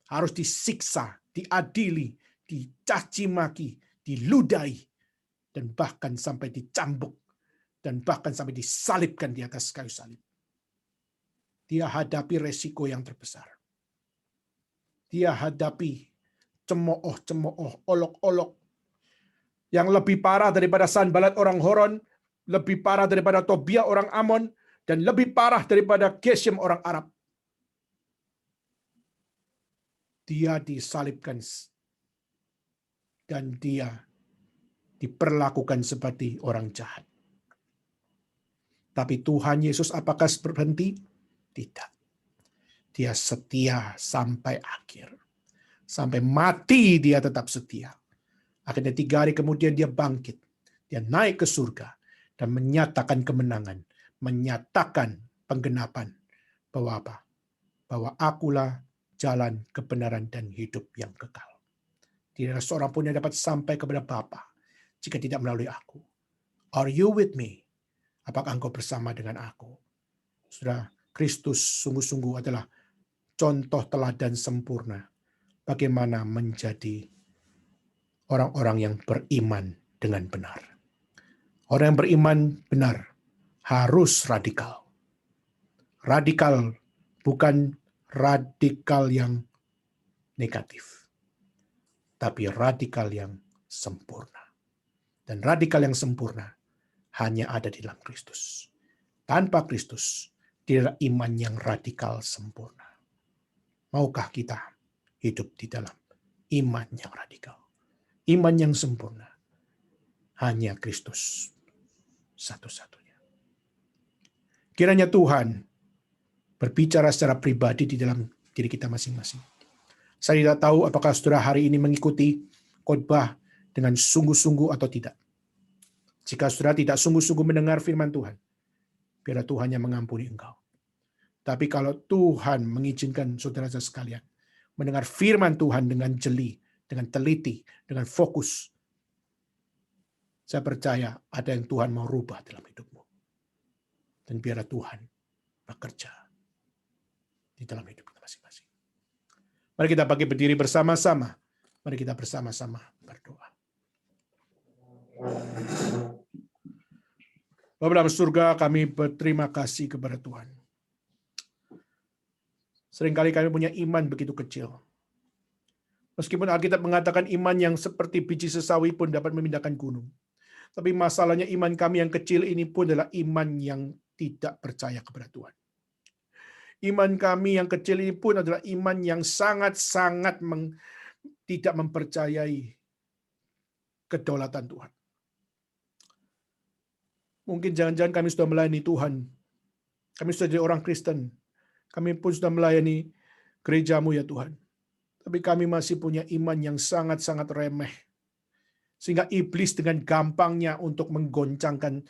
harus disiksa, diadili, dicaci maki, diludahi, dan bahkan sampai dicambuk, dan bahkan sampai disalibkan di atas kayu salib. Dia hadapi resiko yang terbesar. Dia hadapi cemooh-cemooh, olok-olok, yang lebih parah daripada Sanbalat orang Horon, lebih parah daripada Tobia orang Amon, dan lebih parah daripada Geshem orang Arab. Dia disalibkan dan dia diperlakukan seperti orang jahat. Tapi Tuhan Yesus apakah berhenti? Tidak. Dia setia sampai akhir. Sampai mati dia tetap setia. Akhirnya 3 hari kemudian dia bangkit. Dia naik ke surga dan menyatakan kemenangan. Menyatakan penggenapan bahwa apa? Bahwa akulah jalan, kebenaran, dan hidup yang kekal. Tidak ada seorang pun yang dapat sampai kepada Bapa jika tidak melalui aku. Are you with me? Apakah engkau bersama dengan aku? Saudara, Kristus sungguh-sungguh adalah contoh teladan sempurna bagaimana menjadi orang-orang yang beriman dengan benar. Orang yang beriman benar harus radikal. Radikal bukan radikal yang negatif, tapi radikal yang sempurna. Dan radikal yang sempurna hanya ada di dalam Kristus. Tanpa Kristus, tidak iman yang radikal sempurna. Maukah kita hidup di dalam iman yang radikal? Iman yang sempurna. Hanya Kristus satu-satunya. Kiranya Tuhan berbicara secara pribadi di dalam diri kita masing-masing. Saya tidak tahu apakah saudara hari ini mengikuti khotbah dengan sungguh-sungguh atau tidak. Jika saudara tidak sungguh-sungguh mendengar firman Tuhan, biar Tuhan yang mengampuni engkau. Tapi kalau Tuhan mengizinkan saudara sekalian mendengar firman Tuhan dengan jeli, dengan teliti, dengan fokus, saya percaya ada yang Tuhan mau rubah dalam hidupmu. Dan biar Tuhan bekerja di dalam hidup kita masing-masing. Mari kita bagi berdiri bersama-sama. Mari kita bersama-sama berdoa. Bapa dalam surga, kami berterima kasih kepada Tuhan. Seringkali kami punya iman begitu kecil. Meskipun Alkitab mengatakan iman yang seperti biji sesawi pun dapat memindahkan gunung. Tapi masalahnya iman kami yang kecil ini pun adalah iman yang tidak percaya kepada Tuhan. Iman kami yang kecil ini pun adalah iman yang sangat-sangat tidak mempercayai kedaulatan Tuhan. Mungkin jangan-jangan kami sudah melayani Tuhan. Kami sudah jadi orang Kristen. Kami pun sudah melayani gerejamu ya Tuhan. Tapi kami masih punya iman yang sangat-sangat remeh. Sehingga iblis dengan gampangnya untuk menggoncangkan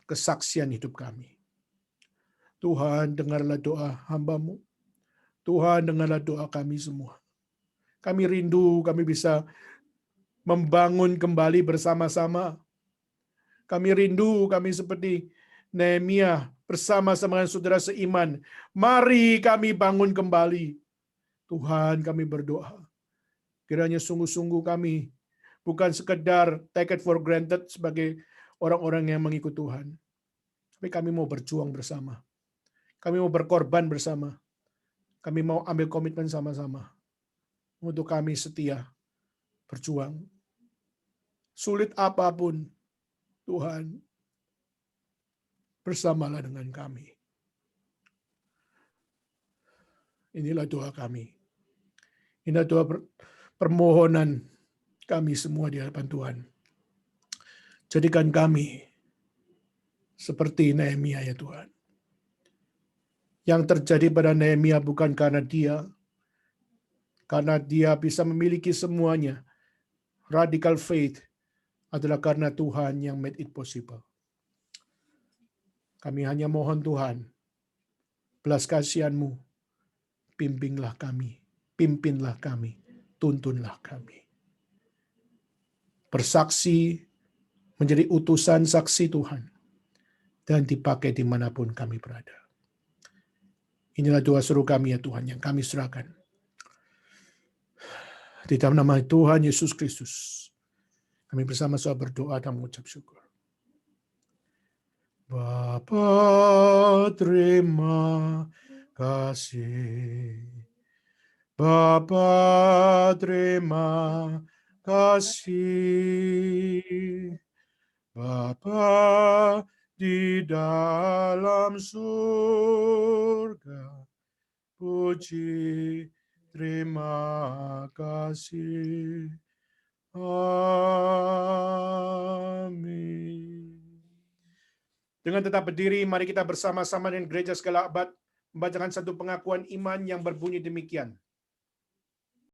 kesaksian hidup kami. Tuhan, dengarlah doa hamba-Mu. Tuhan, dengarlah doa kami semua. Kami rindu kami bisa membangun kembali bersama-sama. Kami rindu kami seperti Nehemia bersama-sama dengan saudara seiman. Mari kami bangun kembali. Tuhan, kami berdoa. Kiranya sungguh-sungguh kami bukan sekedar take it for granted sebagai orang-orang yang mengikut Tuhan. Tapi kami mau berjuang bersama. Kami mau berkorban bersama. Kami mau ambil komitmen sama-sama. Untuk kami setia berjuang. Sulit apapun, Tuhan, bersamalah dengan kami. Inilah doa kami. Inilah doa permohonan kami semua di hadapan Tuhan. Jadikan kami seperti Nehemia ya Tuhan. Yang terjadi pada Nehemia bukan karena dia bisa memiliki semuanya. Radical faith adalah karena Tuhan yang made it possible. Kami hanya mohon Tuhan, belas kasihan-Mu, pimpinlah kami, pimpinlah kami, tuntunlah kami. Bersaksi menjadi utusan saksi Tuhan dan dipakai dimanapun kami berada. Inilah doa seru kami ya Tuhan yang kami serahkan. Di dalam nama Tuhan Yesus Kristus, kami bersama-sama berdoa dan mengucap syukur. Bapa, terima kasih. Bapa, terima kasih. Bapa di dalam surga, puji, terima kasih. Amin. Dengan tetap berdiri, mari kita bersama-sama dengan gereja segala abad membacakan satu pengakuan iman yang berbunyi demikian.